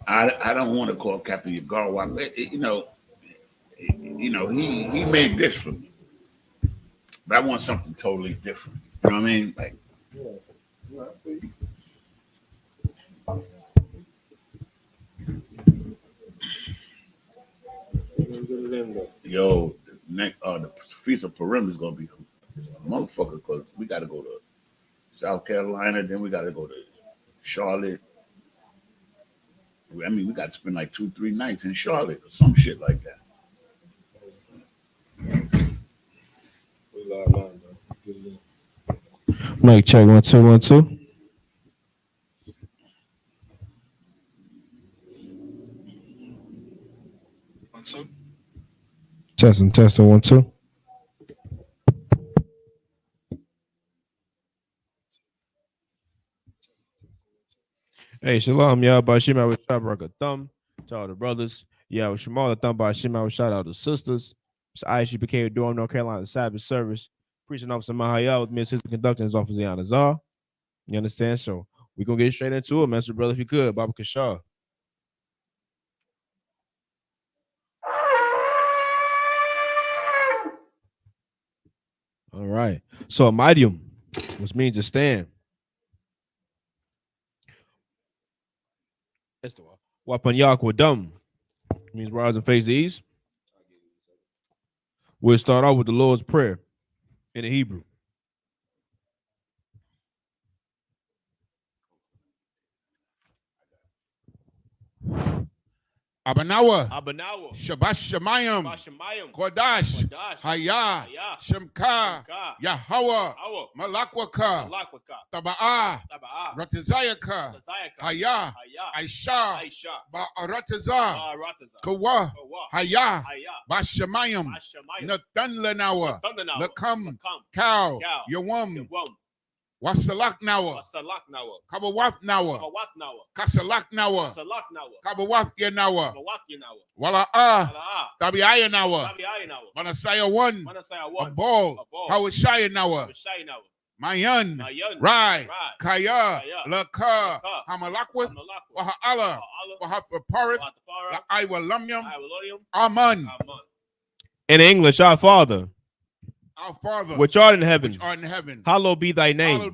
I don't want to call Captain Yagarwa. He made this for me, but I want something totally different. You know what I mean? Like, yo, the Feast of Purim is gonna be a motherfucker because we got to go to South Carolina, then we got to go to Charlotte. I mean, we got to spend like 2-3 nights in Charlotte or some shit like that. Mic check 1 2 1 2. Testing 1 2. Hey, shalom, y'all. Bashim, I was shot a thumb to all the brothers. Yeah, I was Shamal a thumb by Shim. I was shout out to sisters. So I actually became a Durham, North Carolina Sabbath service. Preaching Officer Mahayah with me, assistant conductor, and Officer Yanazar. You understand? So we're going to get straight into it, man. So, brother, if you could, Baba Kashar. All right. So, a medium, which means to stand. Wapanyak means rise and face the east. We'll start off with the Lord's Prayer in the Hebrew. Abanawa, Shabash Shamayim, Kodash, Haya, Shemka, Yahweh, Malakwaka, Taba'ah, Ratazayaka, Haya, Aisha, Ba'arataza, Kawa, Haya, Bashamayim, Nathan Lenawa, Lakam, Cow, Yawam, Wasalak Nawa, Kabawaf Nawa, Kasalak Nawa, Kabawaf Yanawa, Wala Tabiaya Nawa, Manasaya 1, a ball, Hawashaya Nawa, Mayan, Rai, Kaya, Laka, Hamalakwith, Waha'ala, Wahapaparith, Iwalamyam, Aman. In English, our Father, which art in heaven, hallowed be thy name.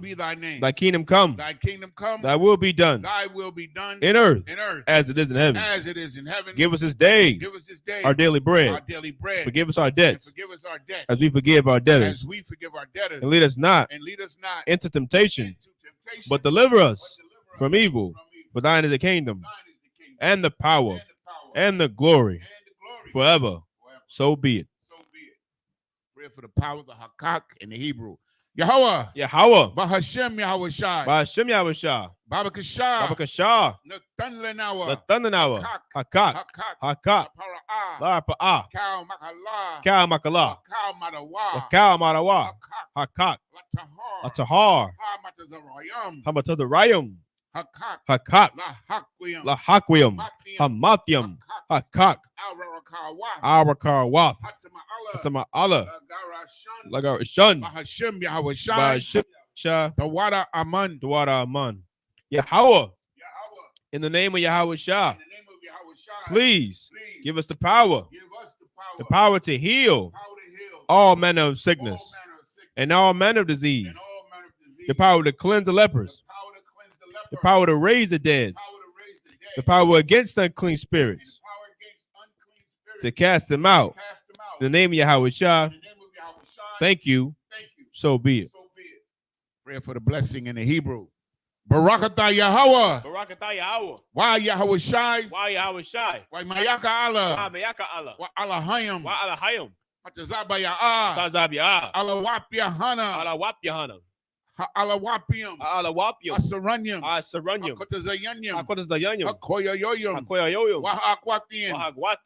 Thy kingdom come. Thy will be done. In earth, as it is in heaven. Give us this day our daily bread. Forgive us our debts, as we forgive our debtors. And lead us not into temptation, but deliver us from evil. For thine is the kingdom, and the power, and the glory, forever. So be it. For the power of the Hakak in the Hebrew. Yahweh. Bahashem Yahweh Shai. Bahashem Yahweh Shai. Baba Kashah. Nathan Lenawa. Hakak. La Pa'ah. Kal Makala. Kal Marawa. Hakak. Atahar. Hamatazarayam. Hakak. La Hakwiyam. Hamatyam. Hakak. Arakar Atama Allah. Lagarashan. Bahashem Yahweh Shai. Tawada Aman. Yahweh. In the name of Yahweh Shah. Please give us the power. The power to heal all manner of sickness and all manner of disease. The power to cleanse the lepers. The power to raise the dead. The power against unclean spirits. To cast them out. In the name of Yahweh Shah. Thank you. So be it. Prayer for the blessing in the Hebrew. Barakatah Yahweh. Why Yahweh Shai? Why Mayaka Allah? Why Allahayim? Matazabaya Alawapia Hana. Alawapium. Asaranyam. Akotazayanyam. Akoyoyoyam. Wahakwatian.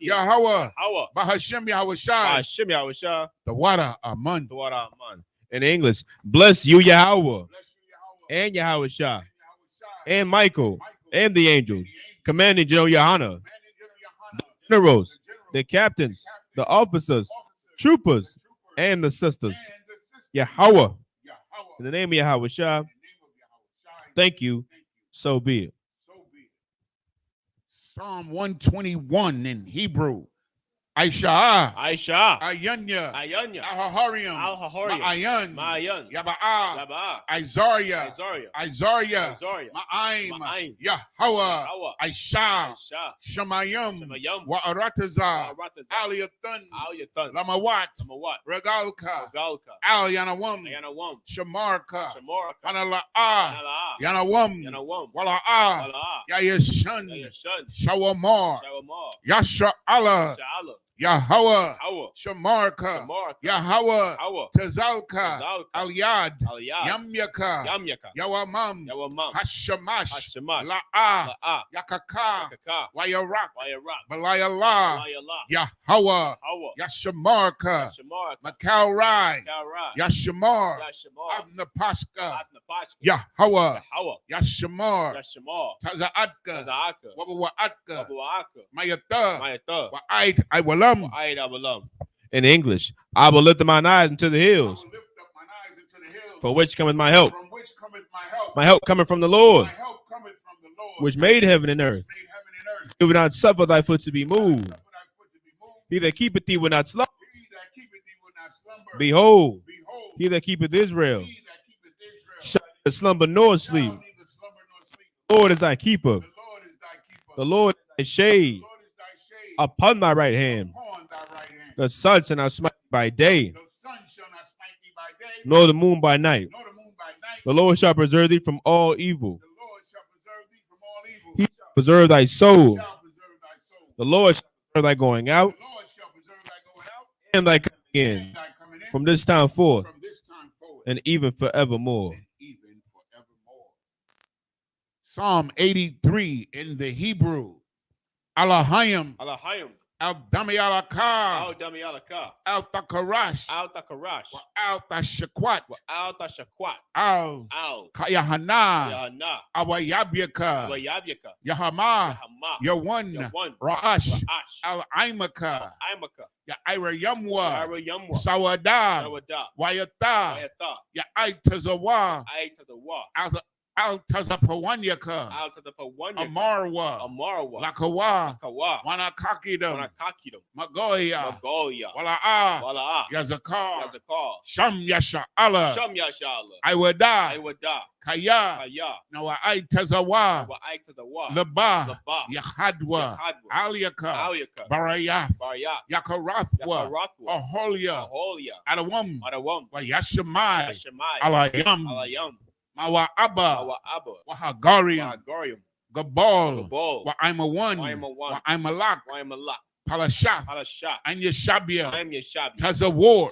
Yahweh. Bahashem Yahweh Shai. The water Aman. In English, bless you, Yahweh, and Yahweh Shah, and Michael, and the angels, commanding General Yohana, the generals, the captains, the officers, troopers, and the sisters. Yahweh. In the name of Yahweh Shah. Thank you. So be it. Psalm 121 in Hebrew. Aisha, Ayanya, Ahahariam, Ma'ayan, Yaba'a, Isaiah, Ma'aim, Yahweh, Aisha, Shemayim, Wa'arataza, Aliyatan, Lamawat, Regalka, Al Yanawam, Shamarka, Hanala'a, Yanawam, Wala'a, Yayashan, Shawamar, Yasha Allah, Yahweh, Shamarka, Yahweh, Tazalka, Aliyad, Yamyaka, Yawamam, Hashamash, La'a, Yakaka, Wayarak, Balayala, Yahweh, Yashamarka, Makaurai, Yashamar, Avnapaska, Yahweh, Yashamar, Tazaatka, Wabawaatka, Mayata, Wa'ait, I will In English, I will lift up mine eyes into the hills. For which cometh my help? My help cometh from the Lord, which made heaven and earth. He will not suffer thy foot to be moved. He that keepeth thee will not slumber. Behold, he that keepeth Israel shall neither slumber nor sleep. The Lord is thy keeper. The Lord is thy shade upon thy right hand. The sun shall not smite thee by day, nor the moon by night. The Lord shall preserve thee from all evil. He shall preserve thy soul. The Lord shall preserve thy going out and thy coming in from this time forth and even forevermore. Psalm 83 in the Hebrew. Alahayim, Al-Dami Alaka, Al-Takarash, Al-Tashakwat, Al-Kayahana, Awayabyaka, Yahama, Yawan, Ra'ash, Al-Aimaka, Ya'ira Yamwa, Sawada, Wayata, Ya'aitazawa, Al-Tazapawanyaka, Amarwa, Lakawa, Wanakakidam, Magoya, Wala'a, Yazakar, Sham Yasha Allah, Iwada, Kaya, Nawa'aitazawa, Laba, Yahadwa, Aliyaka, Barayah, Yakarathwa, Aholia, Adawam, Wayashamai, Alayam, Mawa Abba, Wahagarium, Gabal, Wa I'm a one, Wa I'm a lock, Palashah, and Yeshabia, Tazawar,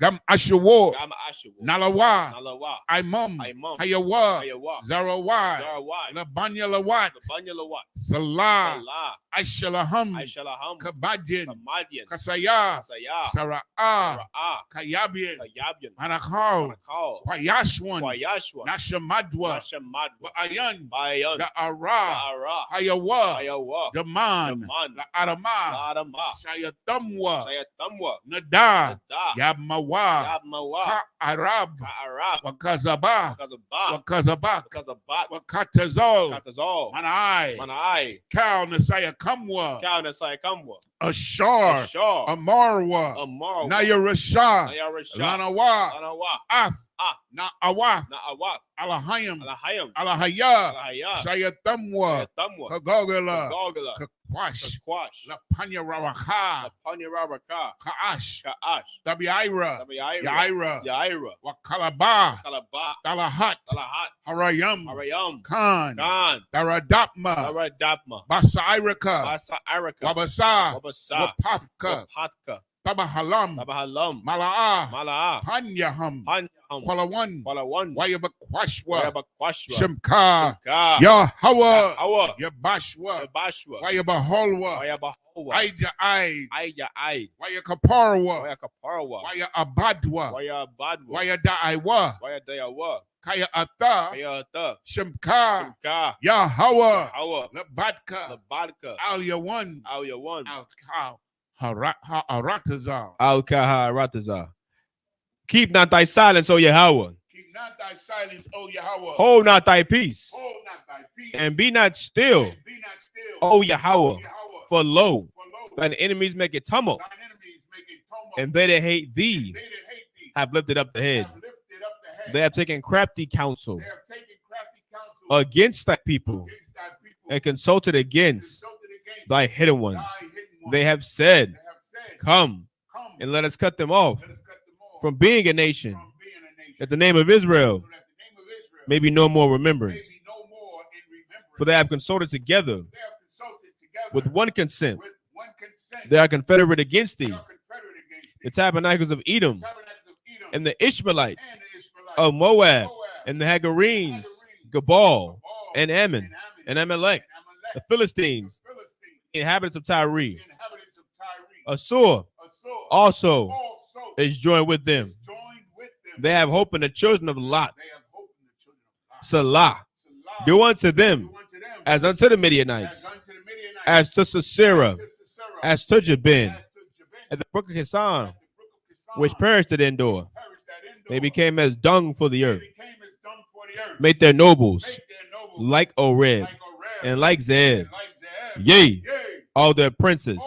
Gam Ashawar, Nalawa, Imam, Hayawa, Zarawai, Labanya Lawat, Salah, Aishalaham, Kabadin, Kasaya, Sara'ah, Kayabian, Manakal, Kwayashwan, Nashamadwa, Ayan, the Ara, Hayawa, the Man, the Arama, Shayatamwa, Nada, Yabmawa, Arab, Wakazaba, Wakatazol, Manai, Kal Nasaya Kamwa, Ashar, Amarwa, Nayarasha, Lanawa, Na'awa, Alahayam, Alahaya, Shayatamwa, Kagogala, Kakwash, La Panya Rawaka, Kaash, Dabiira, Yaira, Wakalaba, Dalahat, Harayam, Khan, Daradapma, Basairaka, Wabasa, Wapafka, Tabahalam, Mala'a, Panyaham, Kwalawan, Wayabakwashwa, Shemka, Yahweh, Yabashwa, Wayabaholwa, Aija Aid, Wayakaparwa, Wayabadwa, Wayadaiwa, Kaya Ata, Shemka, Yahweh, Labadka, Al Yawan, Al Cow. Ha'aratazah. Al-Kaharatazah. Keep not thy silence, O Yahweh. Keep not thy silence, O Yahweh. Hold not thy peace. Hold not thy peace. And be not still, O Yahweh. For lo, thine enemies make it tumult. And they that hate thee have lifted up the head. They have taken crafty counsel against thy people and consulted against thy hidden ones. They have said, come and let us cut them off from being a nation, that the name of Israel may be no more remembered. For they have consulted together with one consent. They are confederate against thee. The tabernacles of Edom and the Ishmaelites of Moab and the Hagarenes, Gabal and Ammon and Amalek, the Philistines, inhabitants of Tyre. Assur also is joined with them. They have hope in the children of Lot. Salah, do unto them as unto the Midianites, as to Sisera, as to Jabin, at the brook of Kison, which perished at Endor. They became as dung for the earth. Make their nobles like Oreb and like Zeb. Yea, all their princes,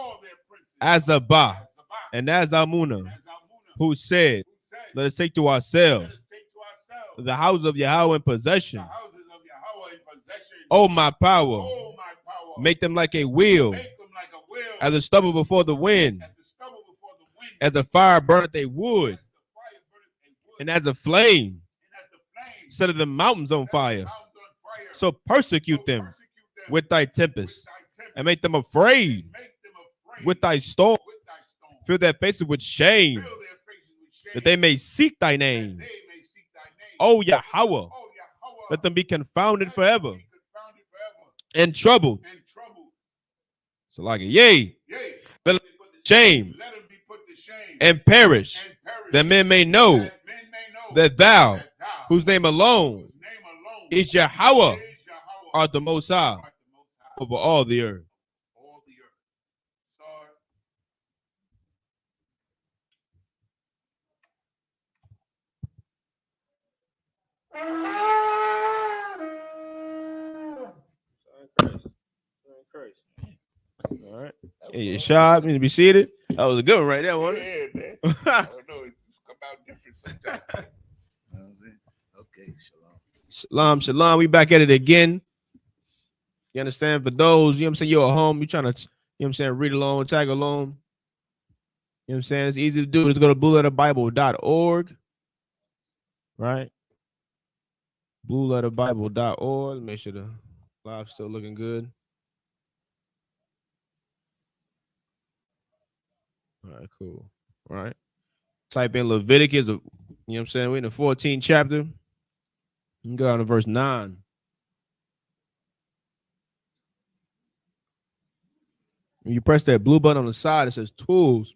Azabah and Azalmunna, who said, let us take to ourselves the house of Yahweh in possession. Oh, my power, make them like a wheel, as a stubble before the wind, as a fire burneth a wood, and as a flame set the mountains on fire. So persecute them with thy tempest, and make them afraid with thy storm. Fill their faces with shame, that they may seek thy name. O Yahweh, let them be confounded forever and troubled. So like, yea, let them be put to shame and perish, that men may know that thou, whose name alone is Yahweh, art the Most High over all the earth. All right. Hey, shot me to be seated. That was a good one right there, wasn't it? Yeah, man. I don't know. It come out different sometimes. Okay, shalom. Shalom. We back at it again. You understand? For those, you know what I'm saying, you're at home, you're trying to, you know what I'm saying, read along, tag along. You know what I'm saying? It's easy to do. Just go to blueletterbible.org. Right? blueletterbible.org. Make sure the live's still looking good. All right, cool. All right. Type in Leviticus, you know what I'm saying? We're in the 14th chapter. You can go down to verse 9. When you press that blue button on the side, it says tools.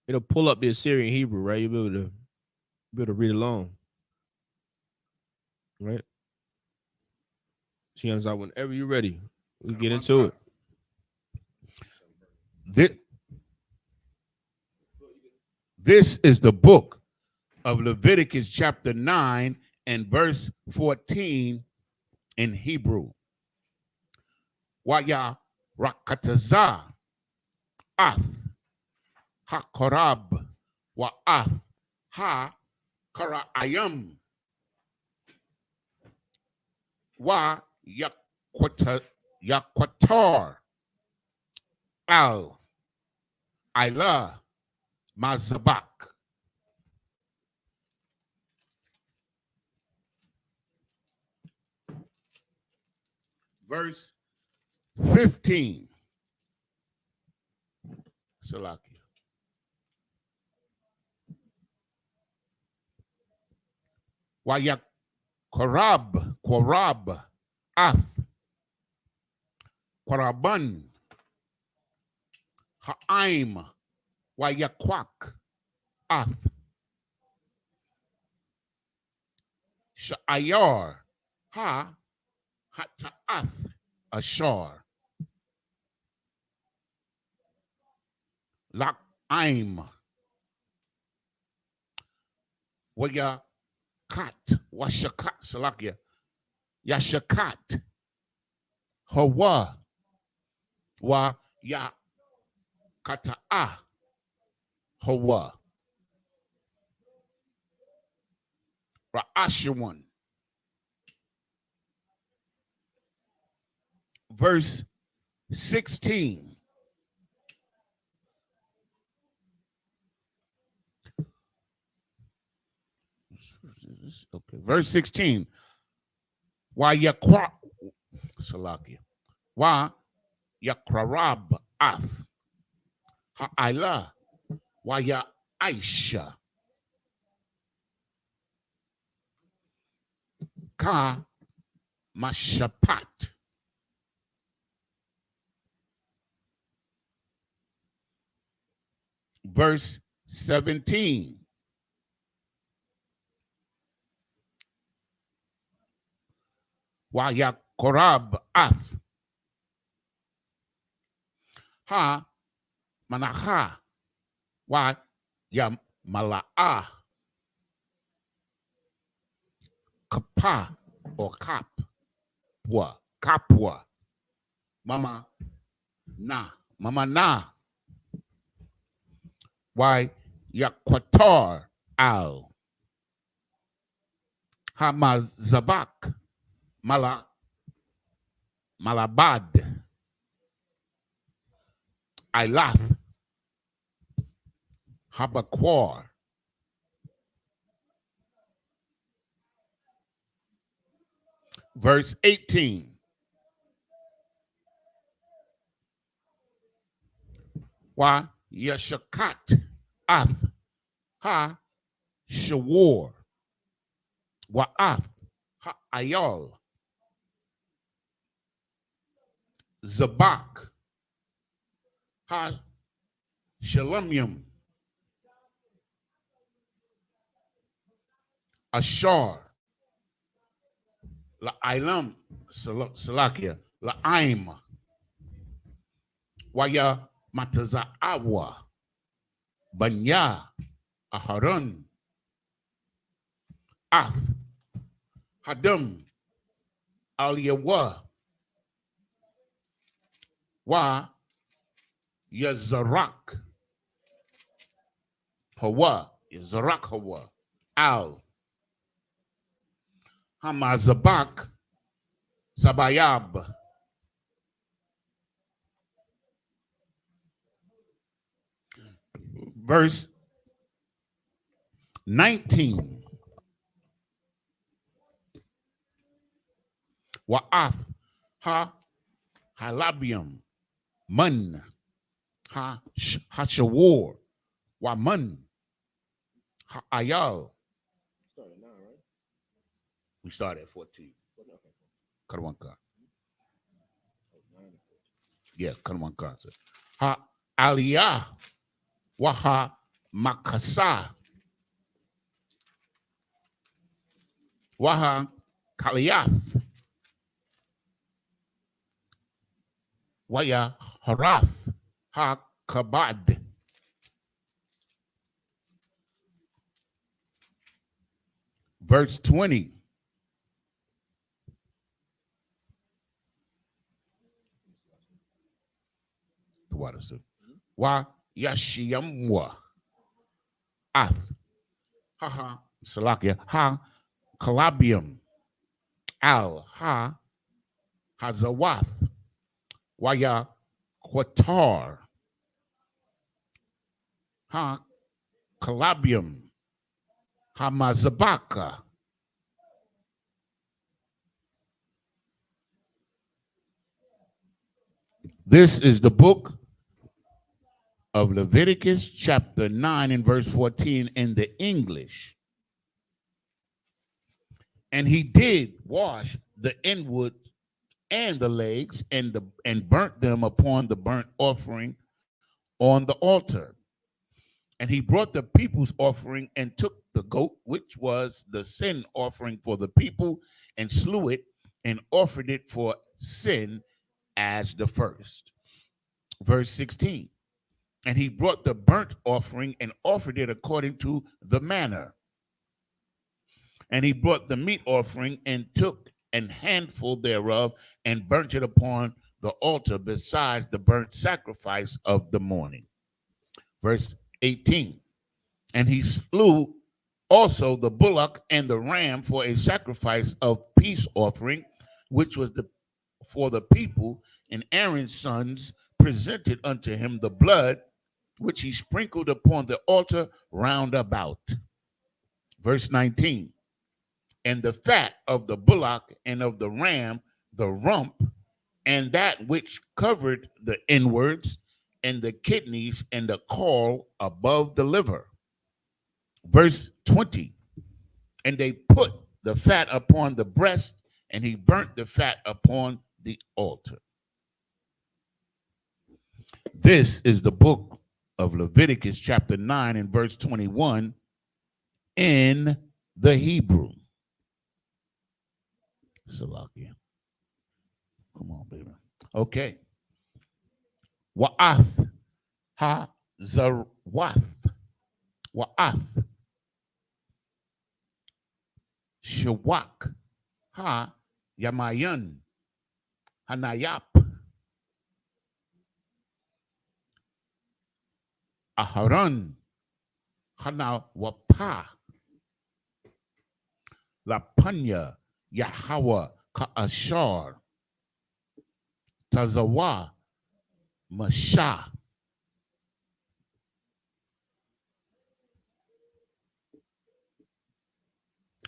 It'll pull up the Assyrian Hebrew, right? You'll be able to read along. Right? So you understand, whenever you're ready, we get into it. This is the book of Leviticus chapter 9 and verse 14 in Hebrew. Waya rakatazah ath hakorab wa ath ha karaayam wa yakwatar al Ila Mazabak. Verse 15. Salakia. Wayak Korab, Ath, Koraban, Ha'aim, Wayakwak, Ath, Sha'ayar, Ha, Hata'ath, Ashar. la'aim. Waya kat, washakat, salakia. Yashakat. Hawa. Wa ya kata'a. Hawa. Ra'ashawan. Verse 16. Okay, verse 16. Wa yakra salakia. Wa yakrarab ath. Ha'ila. Wa ya aisha. Ka mashapat. Verse 17. Wa yakorab ath. Ha manacha. Wa ya mala'ah. Kapa or kapwa. Kapwa. Mama na. Why yakwatar al. Hamazabak. Malabad. Ilath. Habakwar. Verse 18. Wa yashakat ath ha shawar wa ath ha ayal zabak ha shalomyum ashar la ilam salakia la aim wa ya mataza'awa banya aharon ath hadam al-yawa wa yazarak hawa al hamazabak zabayab. Verse 19. Wa'ath ha halabium man ha hashawar wa man ha ayal. Started 9, right? We started at 14. Cut one card. Yeah, cut one card. Ha aliyah. Waha makasa. Waha kaliath. Waya harath. Ha kabad. Verse 20. Wa yashiyamwa ath ha salakia ha kalabium al ha hazawath waya quatar ha kalabium hamazabaka. This is the book of Leviticus chapter 9 and verse 14 in the English. And he did wash the inward and the legs and burnt them upon the burnt offering on the altar. And he brought the people's offering and took the goat, which was the sin offering for the people, and slew it and offered it for sin as the first. Verse 16. And he brought the burnt offering and offered it according to the manner. And he brought the meat offering and took an handful thereof and burnt it upon the altar besides the burnt sacrifice of the morning. Verse 18. And he slew also the bullock and the ram for a sacrifice of peace offering, which was for the people, and Aaron's sons presented unto him the blood, which he sprinkled upon the altar round about. Verse 19. And the fat of the bullock and of the ram, the rump, and that which covered the inwards, and the kidneys, and the caul above the liver. Verse 20. And they put the fat upon the breast, and he burnt the fat upon the altar. This is the book of Leviticus, chapter 9, and verse 21 in the Hebrew. Salakia. Come on, baby. Okay. Wa'ath ha-zarwath. Wa'ath. Shawak ha-yamayan. Hanayap. Aharon. Hanawapa. Lapanya. Yahweh Ka'ashar, Tazawa, Masha.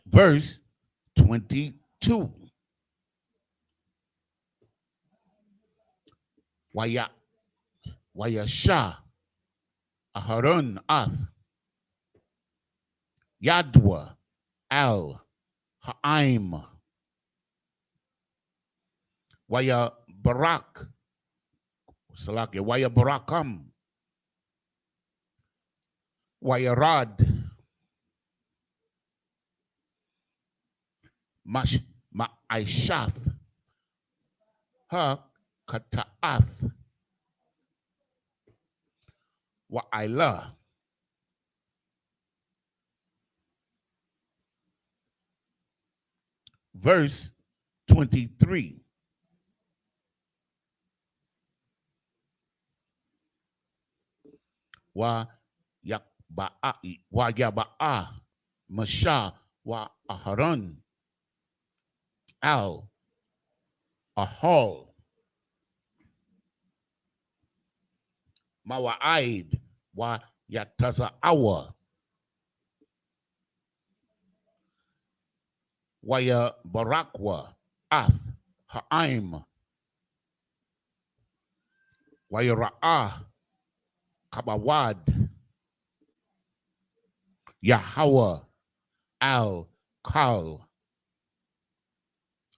Verse 22. Wayasha, Aharon Ath, Yadwa, Al, Ha'aim, Waya Barak, Salakia, Waya Barakam, Waya Rad, Ma'aishath, Ha Kata'ath, Wa'ila. Verse 23. Wa yaba'a masha wa aharon al ahol mawa'aid wa yataza'awa Waya Barakwa, Ath, Ha'aim, Waya Ra'ah, Kabawad, Yahweh, Al, Kal,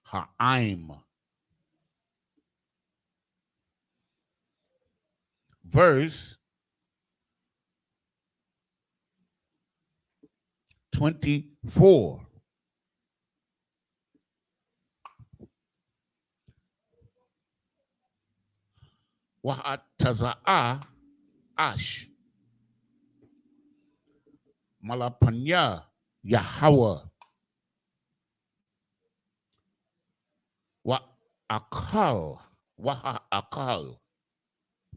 Ha'aim. Verse 24. Wa'ataza'a Ash Malapanya Yahweh Wa'akal Wa'akal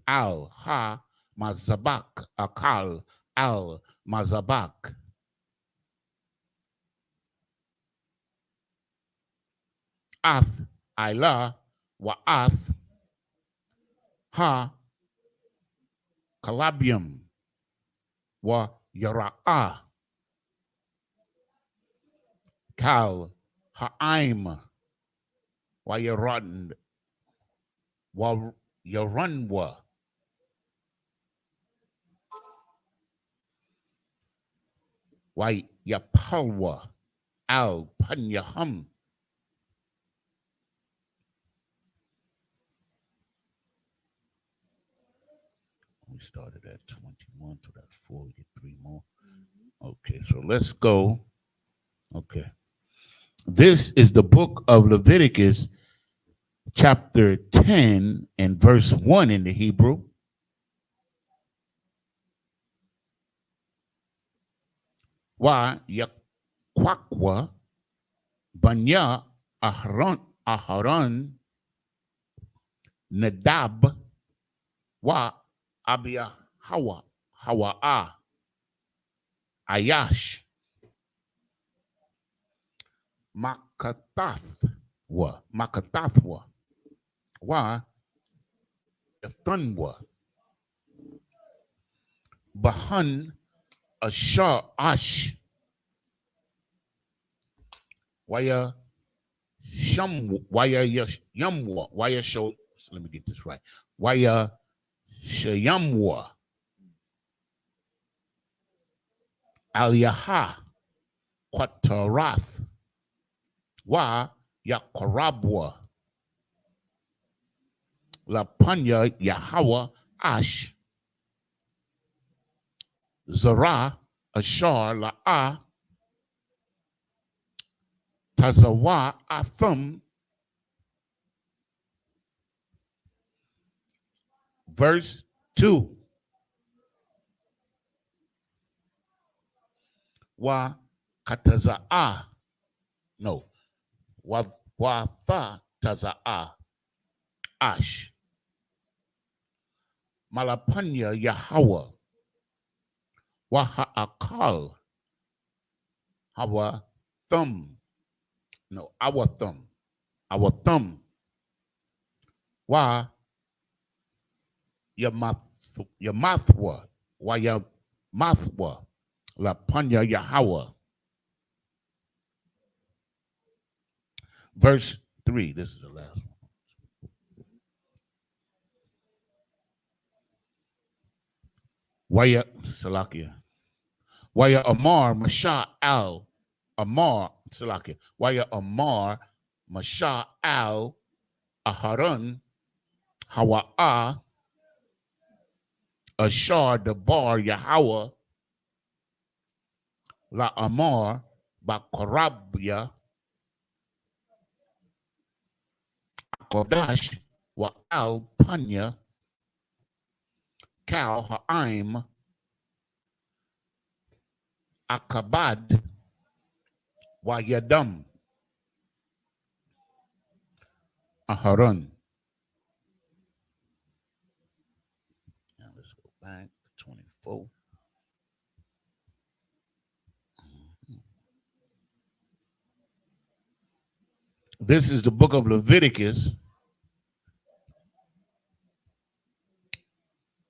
Al Ha Mazabak Akal Al Mazabak Ath Ila Wa'ath Ha Calabium wa Yara'a Kal Ha'aim wa Yaran wa Yaranwa wa Yapalwa Al Panyaham. We started at 21, so that's 4, we get 3 more. Okay, so let's go. Okay. This is the book of Leviticus, chapter 10 and verse 1 in the Hebrew. wa yakwakwa banya Aharon Nadab wa Abia Hawa Ayash Makatathwa wa Yathunwa Bahan Ashar Ash Waya Yamwa Waya Show. Let me get this right. Waya Shayamwa Aliyaha Quatarath wa Yakarabwa La Panya Yahawa Ash Zara Ashar La Tazawa Athum. Verse 2. Wa kataza'a. No. Wa tha taza'a. Ash. Malapanya Yahweh. Wa ha'akal. Hawa thumb. No, our thumb. Our thumb. Wa Yamathwa. Wa Yamathwa. La Panya Yahweh. Verse 3. This is the last one. Waya Salakia. Waya Amar Masha Al Amar Salakia. Waya Amar Masha Al Aharon Hawa'a Ashar Dabar Yahweh La Amar Bakarabya Kodash Wa Al Panya Kal Ha'im Akabad Wa Yadam Aharon. Now let's go back to 24. This is the book of Leviticus,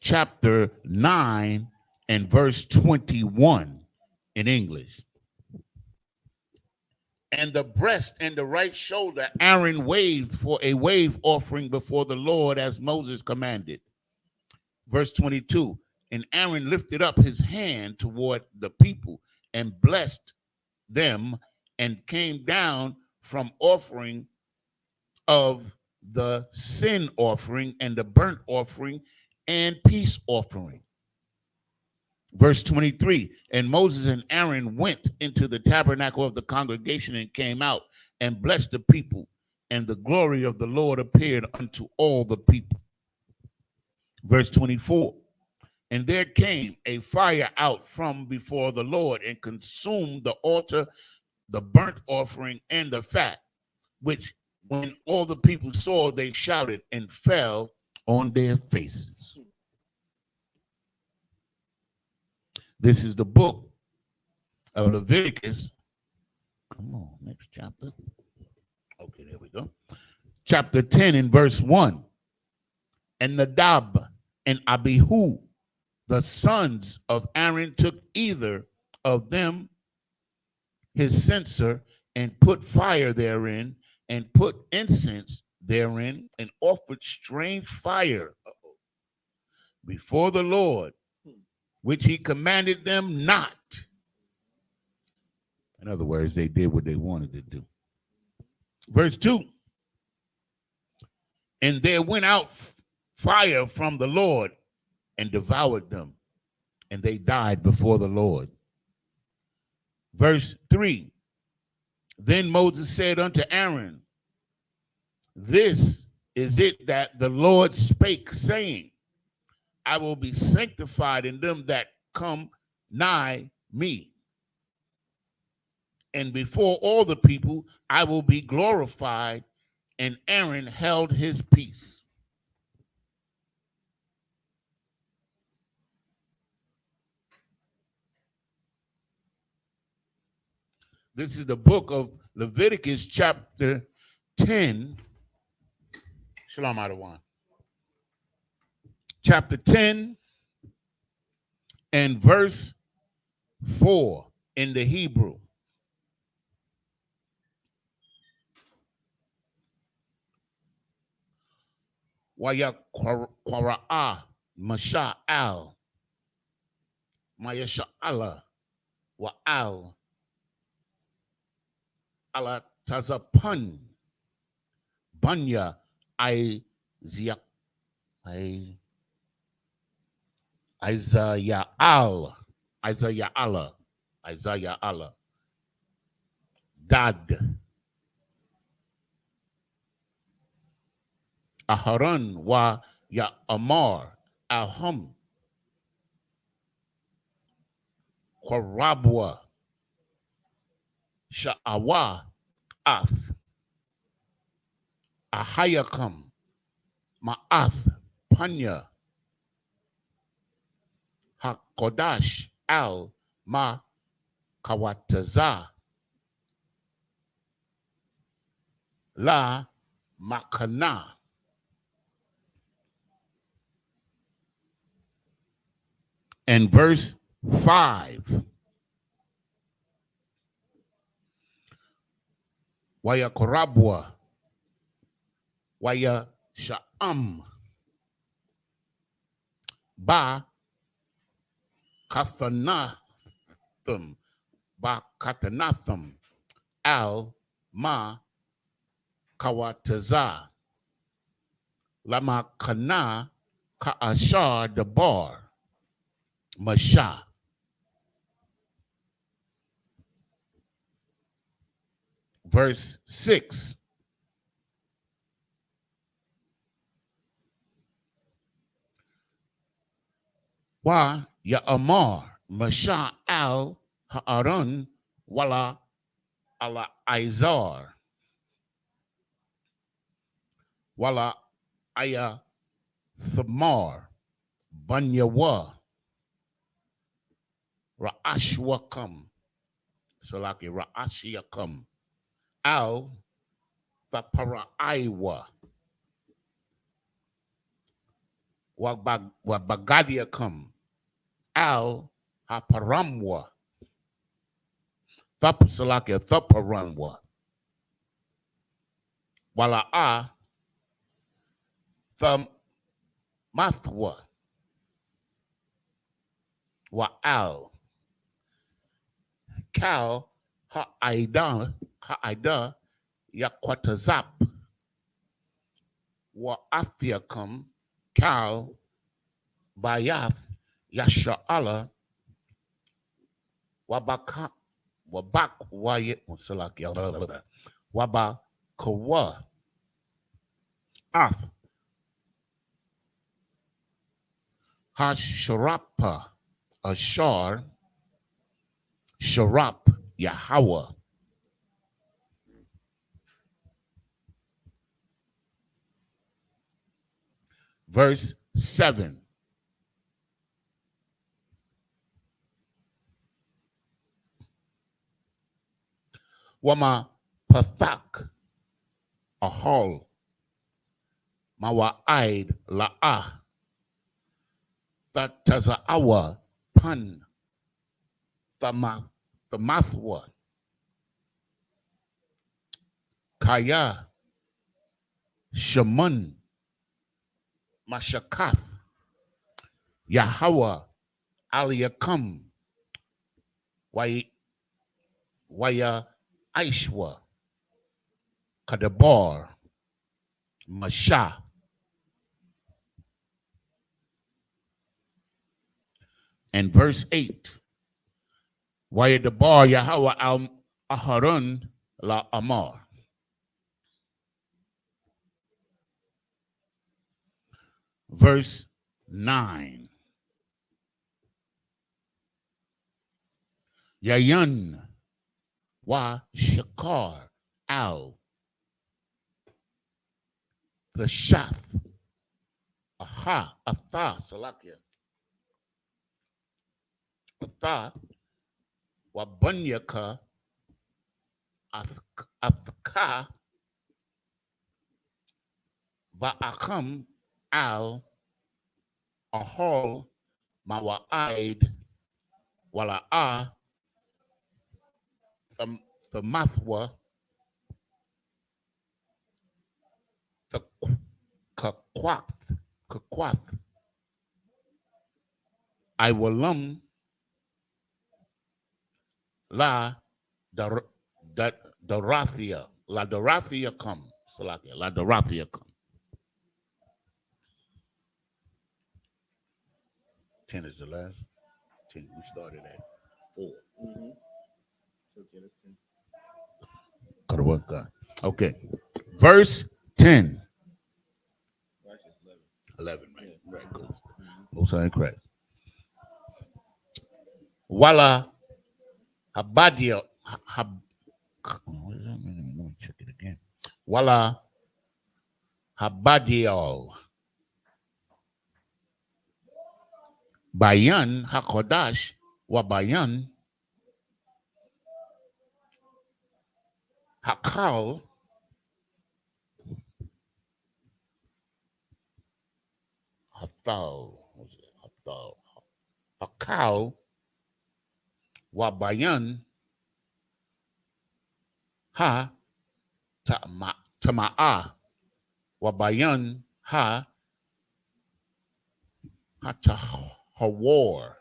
chapter 9 and verse 21 in English. And the breast and the right shoulder Aaron waved for a wave offering before the Lord as Moses commanded. Verse 22, and Aaron lifted up his hand toward the people and blessed them and came down from offering of the sin offering and the burnt offering and peace offering. Verse 23, and Moses and Aaron went into the tabernacle of the congregation and came out and blessed the people, and the glory of the Lord appeared unto all the people. Verse 24, and there came a fire out from before the Lord and consumed the altar, the burnt offering, and the fat, which when all the people saw, they shouted and fell on their faces. This is the book of Leviticus. Come on, next chapter. Okay, there we go. Chapter 10 and verse 1. And Nadab and Abihu, the sons of Aaron, took either of them his censer and put fire therein and put incense therein and offered strange fire before the Lord, which he commanded them not. In other words, they did what they wanted to do. Verse 2, and there went out fire from the Lord and devoured them, and they died before the Lord. Verse 3, then Moses said unto Aaron, this is it that the Lord spake, saying, I will be sanctified in them that come nigh me, and before all the people I will be glorified. And Aaron held his peace. This is the book of Leviticus, chapter 10. Shalom Adawan. Chapter 10 and verse 4 in the Hebrew. Waya Qara'a Masha'al Mayasha'ala Wa'al Ala Tazapan Banya Isaiah Allah Dad Aharon wa ya Amar Alham Qarabwa Sha'awa Ath Ahayakam Ma'ath Panya HaKodash Al Ma Kawataza La Makana. And verse 5. Waya Korabwa Waya Sha'am Ba Kathanatham Al Ma Kawataza Lama Kana Ka'ashar Dabar Masha. Verse 6. Wa ya Amar Masha al Ha'aron wala ala Izar wala aya Thamar Banyawa Ra'ashwakam Salaki Ra'ashiyakam Al Vaparaiwa Wabagadiakam Al Haparamwa Salaki Thaparanwa Wala'a Thamathwa Wa'al Kal Ha'ida Yakwatazap Wa'athiakam Kal Bayath Yasha'ala Wabak Wayet Wabakawa Ath Hasharapa Ashar Sharap Yahweh. Verse 7. Wama Pathak Ahol Mawa'id La'ah Tataza'awa Pan Thamathwa Kaya Shaman Mashakath Yahweh Aliyakam Waya Aishwa Kadabar Masha. And verse 8. Waya Dabar Yahweh Al Aharon La Amar. Verse 9. Yayan wa shakar al the shath aha atha salakia atha wa bunyaka athka ba'akam al ahol mawa'id wala'a thamathwa kakwath I walum la Dorothea come. Salakia, la Dorothea come. 10 is the last. 10. We started at 4. Okay. Verse 10. 11, right? Right, good. Most High Christ. Wala Habadia. Let me check it again. Wala Habadio. Bayan Hakodash wa Bayan Hakal Hathal. What's it? Hathal. Hakal wa Bayan Ha Tama'a wa Bayan Ha Hatahawar.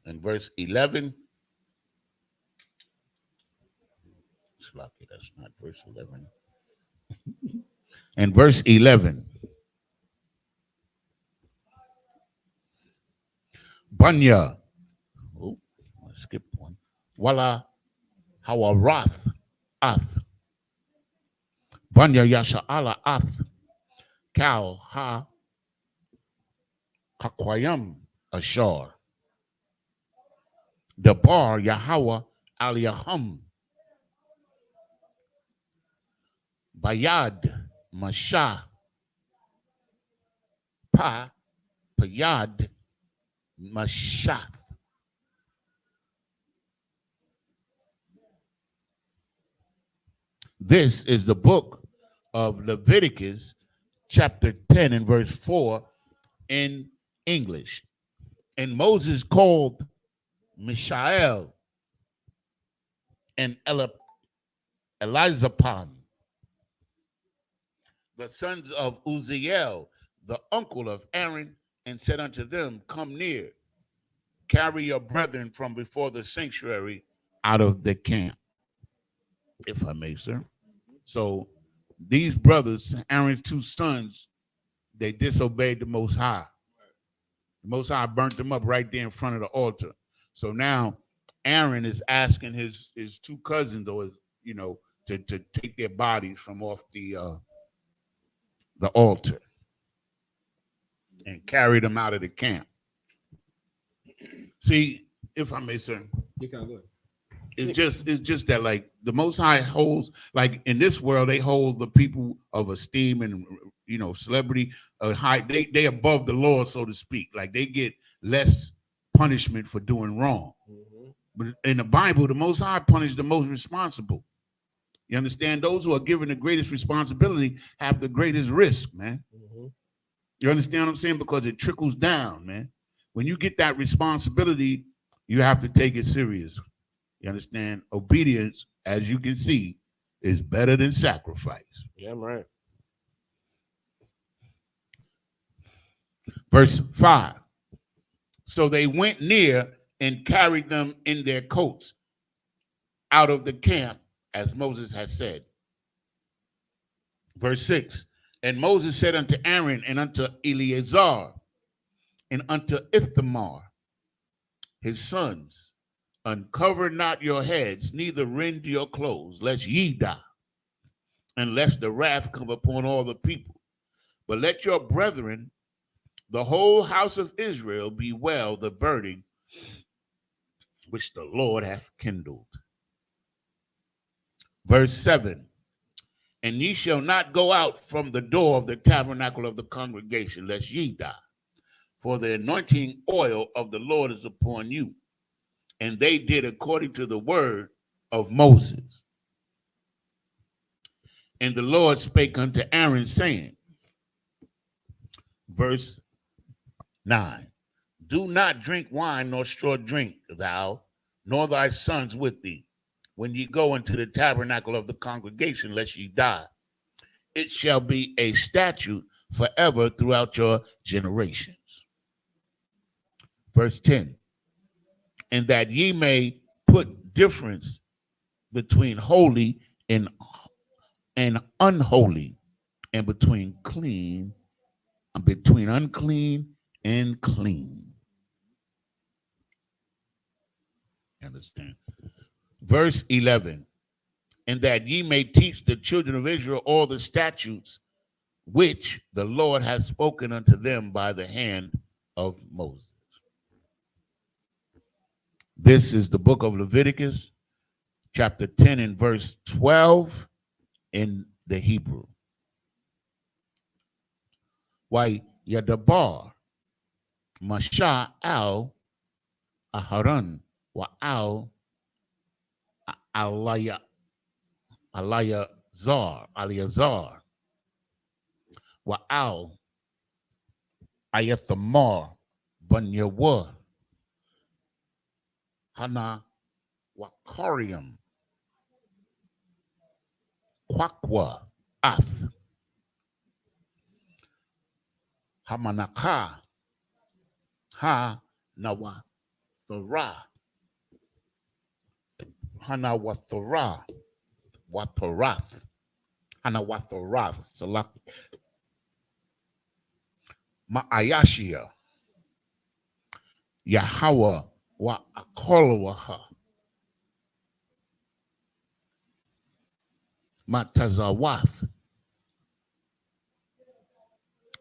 In verse 11, it's lucky that's not verse 11. In verse 11, Banya, I skipped one. Wala Hawarath Ath. Banya Yasha'ala Ath. Kal Ha Hakwayam Ashar. Dabar Yahweh Aliyaham. Bayad Masha Payad Mashath. This is the book of Leviticus, chapter 10 and verse 4 in English. And Moses called Mishael and Elizaphan, the sons of Uzziel, the uncle of Aaron, and said unto them, come near, carry your brethren from before the sanctuary out of the camp, if I may, sir. So these brothers, Aaron's 2 sons, they disobeyed the Most High. The Most High burnt them up right there in front of the altar. So now Aaron is asking his 2 cousins, or to take their bodies from off the altar and carry them out of the camp. See, if I may, sir, You can go ahead. it's just that, like, the Most High holds, like, in this world, they hold the people of esteem and celebrity high. They above the law, so to speak. Like, they get less punishment for doing wrong. Mm-hmm. But in the Bible, the Most High punished the most responsible. You understand? Those who are given the greatest responsibility have the greatest risk, man. Mm-hmm. You understand what I'm saying? Because it trickles down, man. When you get that responsibility, you have to take it serious. You understand? Obedience, as you can see, is better than sacrifice. Yeah, I'm right. Verse 5. So they went near and carried them in their coats out of the camp, as Moses had said. Verse 6. And Moses said unto Aaron and unto Eleazar and unto Ithamar, his sons, uncover not your heads, neither rend your clothes, lest ye die, and lest the wrath come upon all the people. But let your brethren, the whole house of Israel, bewail the burning which the Lord hath kindled. Verse 7. And ye shall not go out from the door of the tabernacle of the congregation, lest ye die. For the anointing oil of the Lord is upon you. And they did according to the word of Moses. And the Lord spake unto Aaron, saying, verse 9, do not drink wine nor straw drink, thou, nor thy sons with thee, when ye go into the tabernacle of the congregation, lest ye die. It shall be a statute forever throughout your generations. Verse 10, and that ye may put difference between holy and unholy, and between unclean and clean. Understand? Verse 11, and that ye may teach the children of Israel all the statutes which the Lord hath spoken unto them by the hand of Moses. This is the book of Leviticus, chapter 10 and verse 12 in the Hebrew. Why Yadabar Masha al Aharon wa al Aliyazar wa al Ayathamar Banyawa Hana wa Kariam Kwakwa Ath Hamanaka Ha Nawa Thara Hanawathara Watharath Hanawatharath Salak Ma'ayashia Yahweh wa Akolwaha Matazawath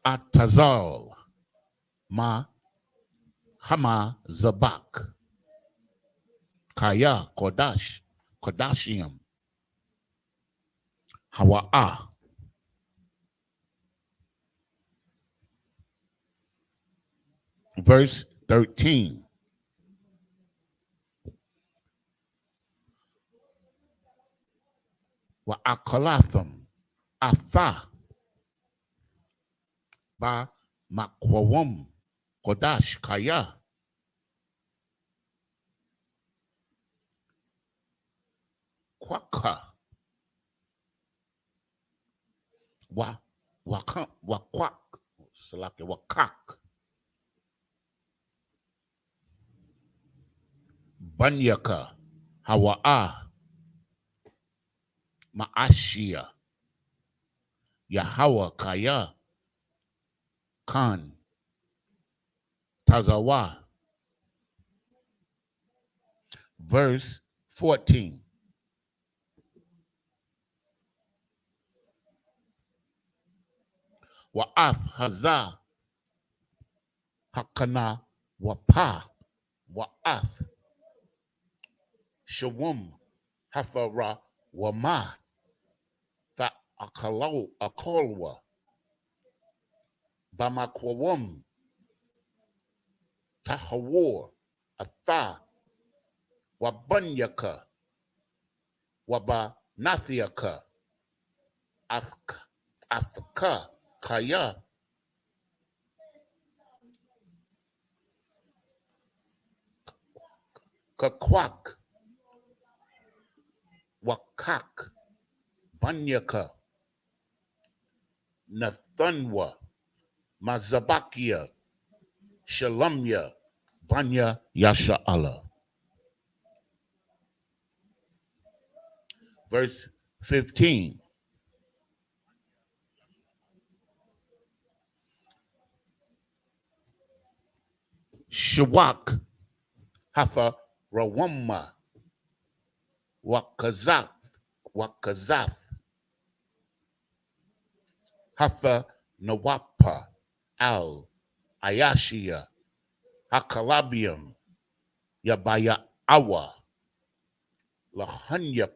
Atazal Ma Hama Zabak Kaya Kodashiam Hawa'ah. Verse 13. Wa akalatham atha ba makwawam kodash kaya kwaka wakwak salake wakak banyaka hawa'a Ma'ashia Yahweh Kaya Khan Tazawa. Verse 14. Wa'af Hazah Hakana Wapa Wa'af Shawum Hathara Wama Tha Akolwa Bamakwawum Tahawor Atha Wabanyaka Wabanathiaka Athka Kaya Kakwak Wakak Banyaka Nathanwa Mazabakia Shalamya Banya Yasha'ala. Verse 15. Shawak Hatha Rawamma Wakazath Hatha Nawapa Al Ayashia Hakalabium Yabaya Awa, Lahanyap,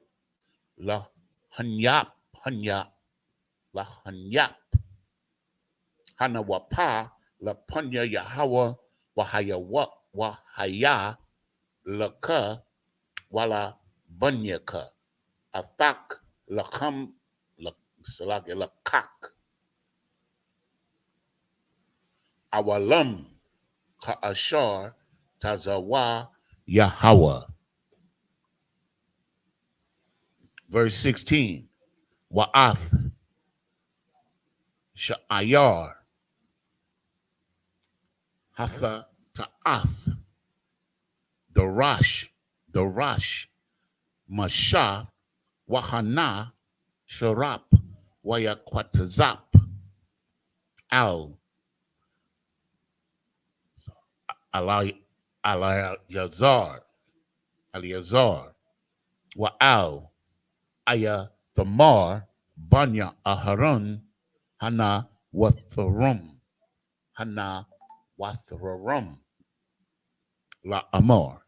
Lahanyap, Hanyap, Lahanyap, Hanawapa, Lapunya Yahawa, Wahaya, Laka, Wala Bunyaka, Athak, Lakam, Salaki, Lakak, Awalam, Ka'ashar, Tazawa, Yahweh. Verse 16, Wa'ath, Sha'ayar, Hatha Ta'ath, Darash, Masha, Wahana, Sharap, Wayakwatazap, Al, Aliazar, Wa'al, Aya Thamar, Banya Aharon, Hana Wathrum, La Amor.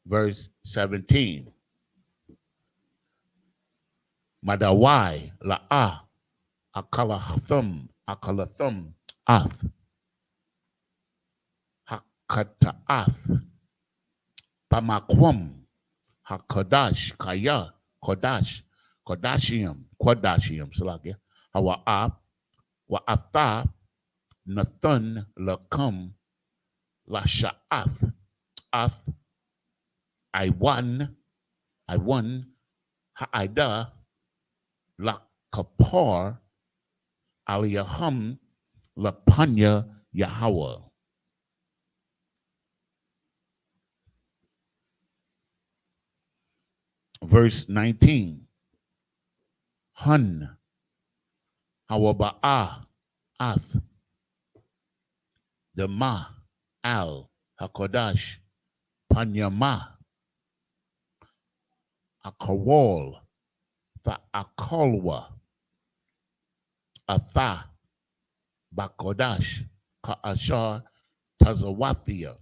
Verse 17. Madawai La'a Akalathum Ath Hakata'ath Pamakwam Hakadash Kaya Kodashium Salakia Hawa'ab Wa'atha Nathan Lakum Lasha'ath Ath I1 Ha'ida Lakapar Aliyahum Lapanya Yahweh. Verse 19. Hun Hawaba'a Ath Dema Al Hakodash Panyama Akawal Akolwa Atha Bakodash Ka'ashar Tazawathia.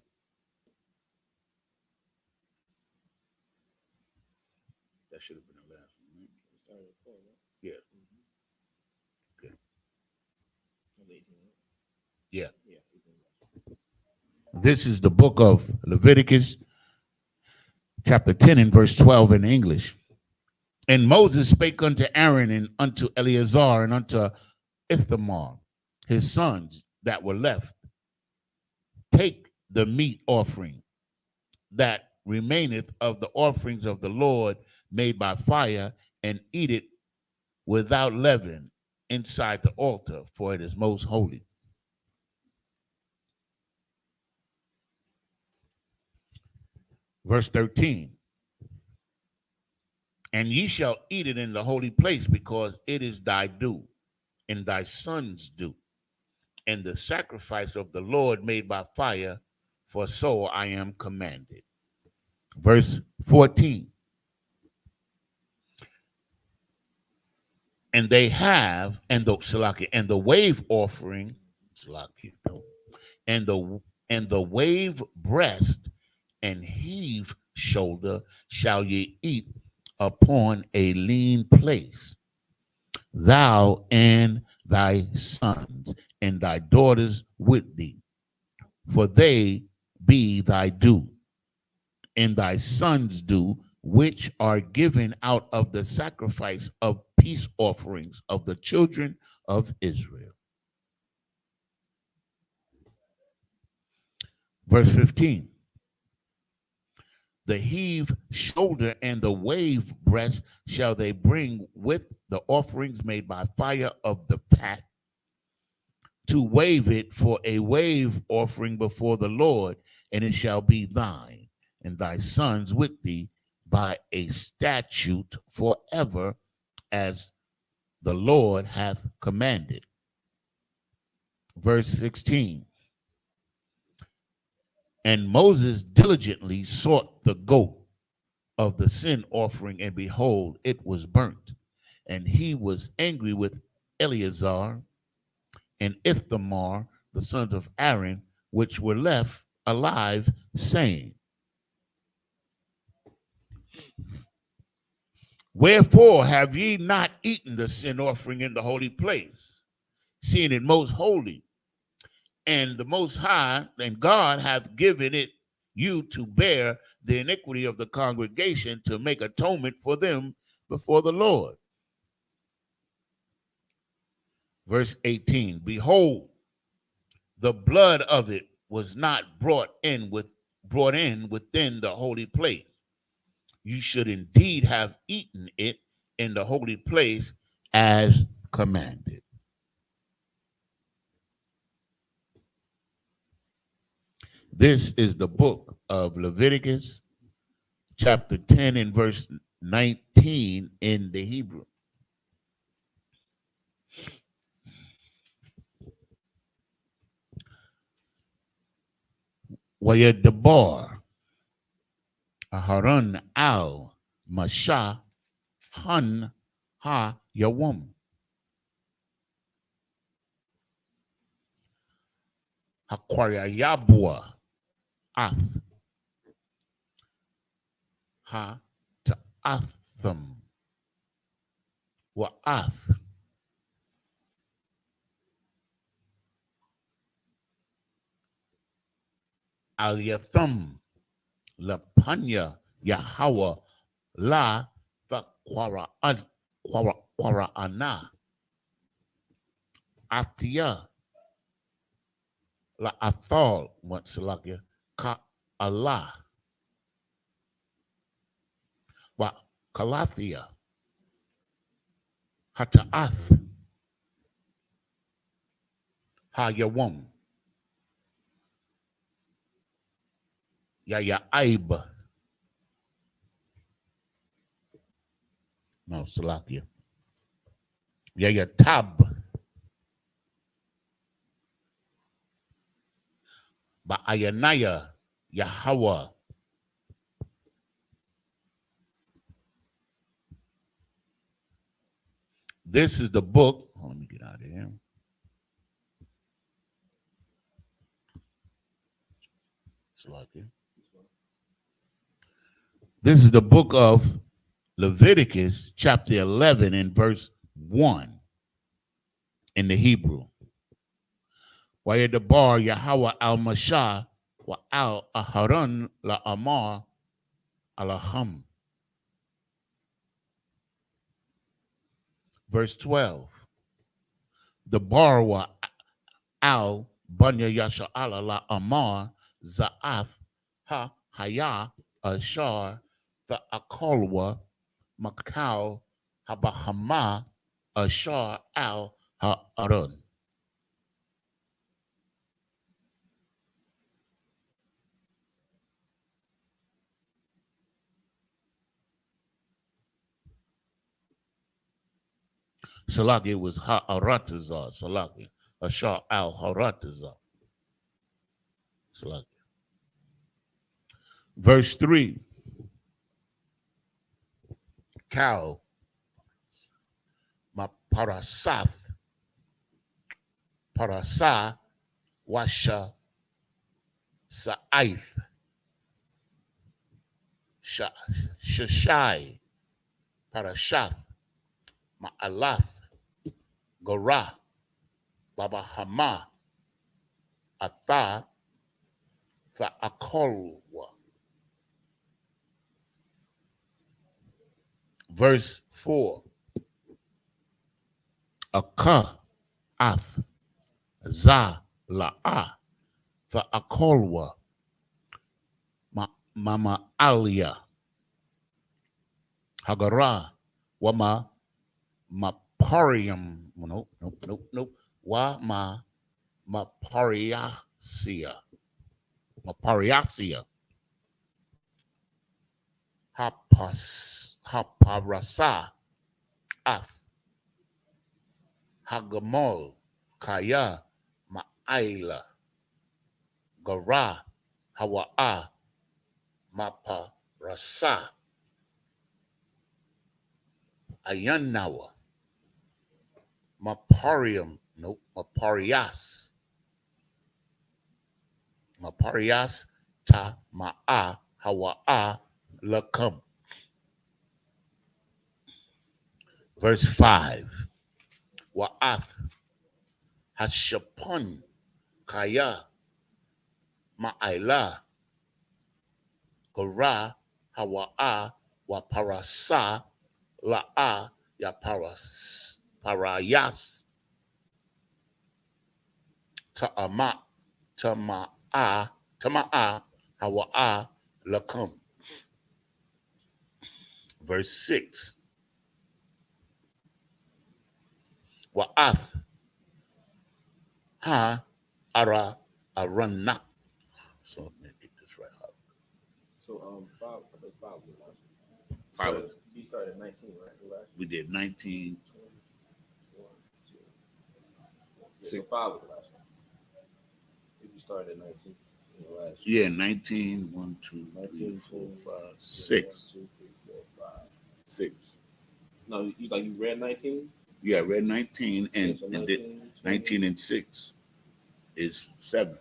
That should have been the last one. Yeah. Okay. Yeah. This is the book of Leviticus, chapter 10 and verse 12 in English. And Moses spake unto Aaron and unto Eleazar and unto Ithamar, his sons that were left, take the meat offering that remaineth of the offerings of the Lord made by fire, and eat it without leaven inside the altar, for it is most holy. Verse 13. And ye shall eat it in the holy place, because it is thy due, and thy son's due, and the sacrifice of the Lord made by fire, for so I am commanded. Verse 14. And they have, and the wave offering, and the wave breast and heave shoulder shall ye eat upon a lean place, thou and thy sons and thy daughters with thee, for they be thy due, and thy sons' due, which are given out of the sacrifice of peace offerings of the children of Israel. Verse 15. The heave shoulder and the wave breast shall they bring with the offerings made by fire of the fat, to wave it for a wave offering before the Lord, and it shall be thine and thy sons with thee by a statute forever, as the Lord hath commanded. Verse 16. And Moses diligently sought the goat of the sin offering, and behold, it was burnt. And he was angry with Eleazar and Ithamar, the sons of Aaron, which were left alive, saying, wherefore have ye not eaten the sin offering in the holy place, seeing it most holy? And the Most High and God hath given it you to bear the iniquity of the congregation, to make atonement for them before the Lord. Verse 18, behold, the blood of it was not brought in within the holy place. You should indeed have eaten it in the holy place as commanded. This is the book of Leviticus, chapter 10 and verse 19 in the Hebrew. Wayadabar, Aharon al Masha Han Ha Yawum. Hakwariayabua Ath Ha Ta'atham Wa Ath Al Yatham La Panya Yahweh La Quara Ana Athia La Athal Watsalakia Ka Allah Wa Kalathia Hata'ath Ha Yawam Ya Aib. No, Salakia. Ya Tab. Ba'ayanaya Yahweh. This is the book. Oh, let me get out of here. Salakia. This is the book of Leviticus, chapter 11 and verse 1 in the Hebrew. Wayadabar Yahweh al-Mashah wa al-Aharon la-Amar alaham. Verse 12. The bar wa al-Banya Yasha'ala la-Amar za'ath ha-haya ashar the-akolwa makal habahama ashar al-Ha'aron. Salaki was Ha'aratazar, Salaki, Ashar al-Haratazar. Salaki. Verse 3. Kal, ma parasath, parasa, washa, sa'aith, shashai, parashath, ma'alath, Gorah, Baba Hama, Atha, Tha'akolwa. Verse 4. Aka, Ath, Za, La'a, Tha'akolwa, Mama Alia, Hagara, Wama, Maparium. Nope. Wa Mapariasia. Mapariasia. Haparasa. Ath. Hagamol. Kaya. Ma'aila. Gara. Hawa'a. Maparasa. Ayanawa. Maparium, nope, Maparias. Maparias ta ma'a hawa'a lakam. Verse 5. Wa'ath hashapun kaya ma'ila kora hawa'a wa parasa la'a ya parayas tama'a hawa'a lakam. Verse 6. Wa'ath ha ara arana. So let me get this right. So five was last. Five. You started 19, right? We did 19. 20, 1, 2. So 5 was the last one. If you started at 19, last. Yeah, 19. 1, 2, 19, 3, 4, 5, 6. 1, 2, 3, 4, 5. 6. No, you read 19. Yeah, I read 19 and, so 19 and 6 is 7.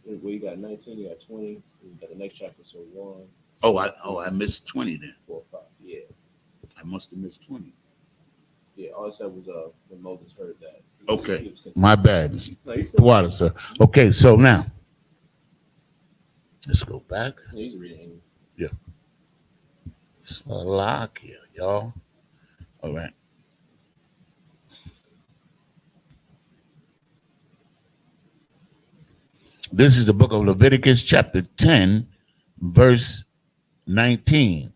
Well, you got 19, you got 20, you got the next chapter, so 1. I missed 20 then. 4, 5, yeah. I must have missed 20. Yeah, all I said was when Moses heard that. Okay, my bad. Water, sir. Okay, so now let's go back. Yeah, he's reading. Yeah. It's a lock here, y'all. All right. This is the book of Leviticus, chapter 10, verse 19.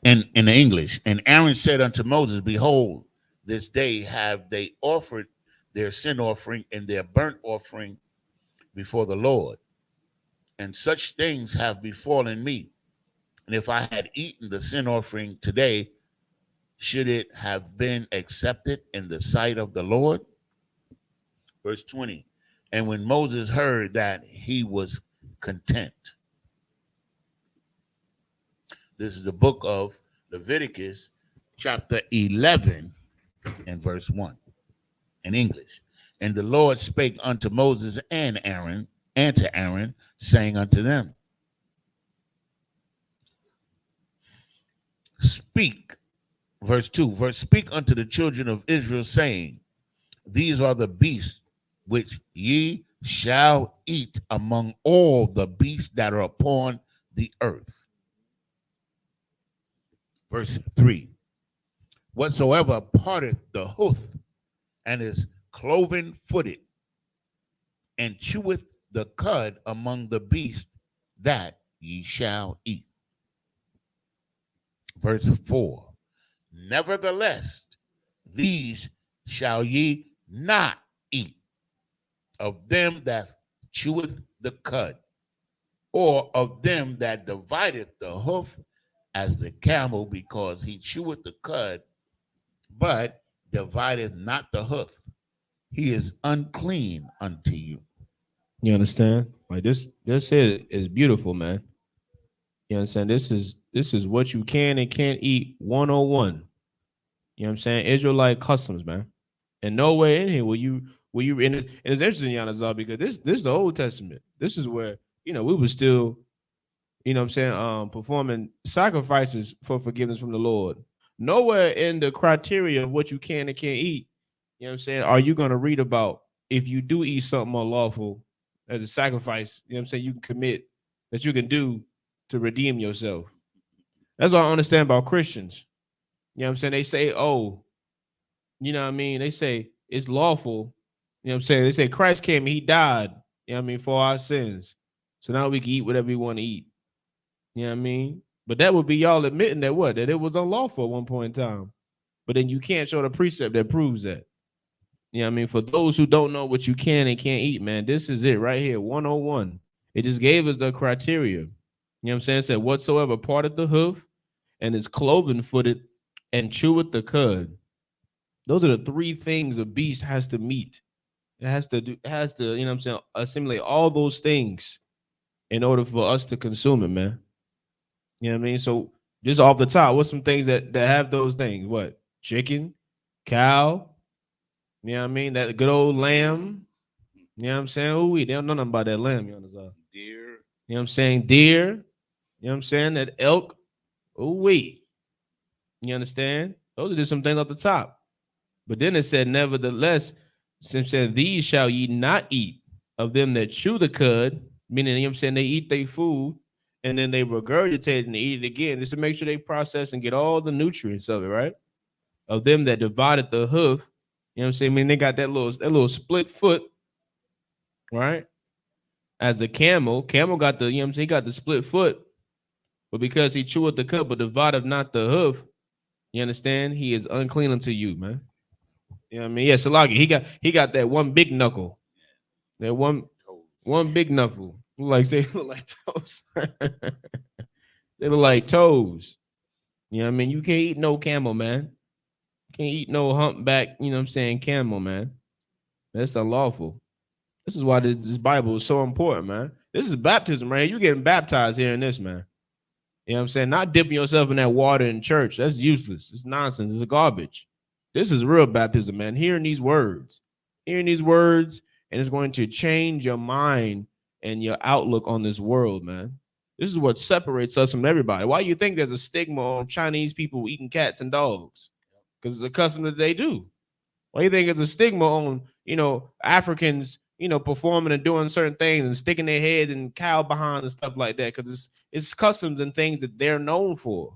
In English, and Aaron said unto Moses, behold, this day have they offered their sin offering and their burnt offering before the Lord. And such things have befallen me. And if I had eaten the sin offering today, should it have been accepted in the sight of the Lord? Verse 20. And when Moses heard that, he was content. This is the book of Leviticus, chapter 11, and verse 1 in English. And the Lord spake unto Moses and to Aaron, saying unto them, speak, verse 2, speak unto the children of Israel, saying, these are the beasts which ye shall eat among all the beasts that are upon the earth. Verse 3, whatsoever parteth the hoof and is cloven-footed and cheweth the cud among the beasts, that ye shall eat. Verse 4, nevertheless, these shall ye not eat of them that cheweth the cud, or of them that divideth the hoof as the camel, because he cheweth the cud, but divideth not the hoof. He is unclean unto you. You understand? Like this here is beautiful, man. You understand? This is what you can and can't eat 101. You know what I'm saying? Israelite customs, man. And nowhere in here will you and it's interesting, Yanazar, because this is the Old Testament. This is where, we were still, what I'm saying, performing sacrifices for forgiveness from the Lord. Nowhere in the criteria of what you can and can't eat, you know what I'm saying, are you going to read about if you do eat something unlawful as a sacrifice, you know what I'm saying, you can commit, that you can do to redeem yourself. That's what I understand about Christians. You know what I'm saying? They say, oh, you know what I mean? They say it's lawful. You know what I'm saying? They say Christ came and he died, you know what I mean, for our sins. So now we can eat whatever we want to eat. You know what I mean? But that would be y'all admitting that what? That it was unlawful at one point in time. But then you can't show the precept that proves that. You know what I mean? For those who don't know what you can and can't eat, man, this is it right here, 101. It just gave us the criteria. You know what I'm saying? It said, whatsoever parted the hoof and is cloven-footed and cheweth the cud. Those are the three things a beast has to meet. It has to, you know what I'm saying, assimilate all those things in order for us to consume it, man. You know what I mean? So just off the top, what's some things that have those things? What? Chicken, cow, you know what I mean? That good old lamb, You know what I'm saying? Ooh, they don't know nothing about that lamb. You know Deer. what I'm saying? Deer. You know what I'm saying? That elk. Ooh, you understand? Those are just some things off the top. But then it said, nevertheless, since said, these shall ye not eat of them that chew the cud, meaning, you know what I'm saying, they eat their food and then they regurgitate and they eat it again just to make sure they process and get all the nutrients of it, right? Of them that divided the hoof, you know what I'm saying? I mean, they got that little split foot, right? As the camel got the, you know what I'm saying, he got the split foot, but because he chewed the cud but divided not the hoof, you understand? He is unclean unto you, man. You know what I mean? Yeah, Salagi, he got that one big knuckle. That one big knuckle. Look like toes. They look like toes. You know what I mean? You can't eat no camel, man. Can't eat no humpback, you know what I'm saying, camel, man. That's unlawful. This is why this Bible is so important, man. This is baptism, right? You getting baptized here in this, man. You know what I'm saying? Not dipping yourself in that water in church. That's useless. It's nonsense. It's a garbage. This is real baptism, man. Hearing these words, and it's going to change your mind and your outlook on this world, man. This is what separates us from everybody. Why do you think there's a stigma on Chinese people eating cats and dogs? Because it's a custom that they do. Why do you think there's a stigma on, Africans, performing and doing certain things and sticking their head in cow behind and stuff like that? Because it's customs and things that they're known for.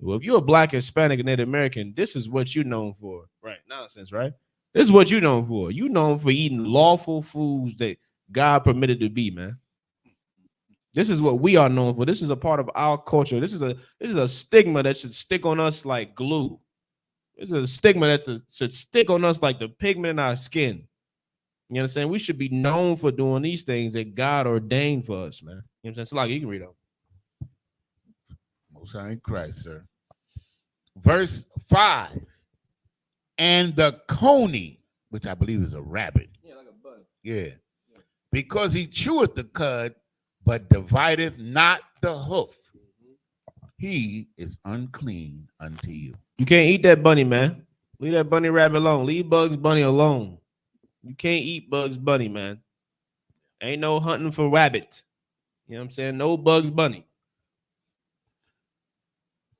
Well, if you're a Black, Hispanic, and Native American, this is what you're known for. Right. Nonsense, right? This is what you're known for. You're known for eating lawful foods that God permitted to be, man. This is what we are known for. This is a part of our culture. This is a stigma that should stick on us like glue. This is a stigma that should stick on us like the pigment in our skin. You understand? We should be known for doing these things that God ordained for us, man. You know what I'm saying? So like you can read them. Most High in Christ, sir. Verse 5. And the coney, which I believe is a rabbit. Yeah, like a bug. Yeah. Because he cheweth the cud, but divideth not the hoof. He is unclean unto you. You can't eat that bunny, man. Leave that bunny rabbit alone. Leave Bugs Bunny alone. You can't eat Bugs Bunny, man. Ain't no hunting for rabbit. You know what I'm saying? No Bugs Bunny.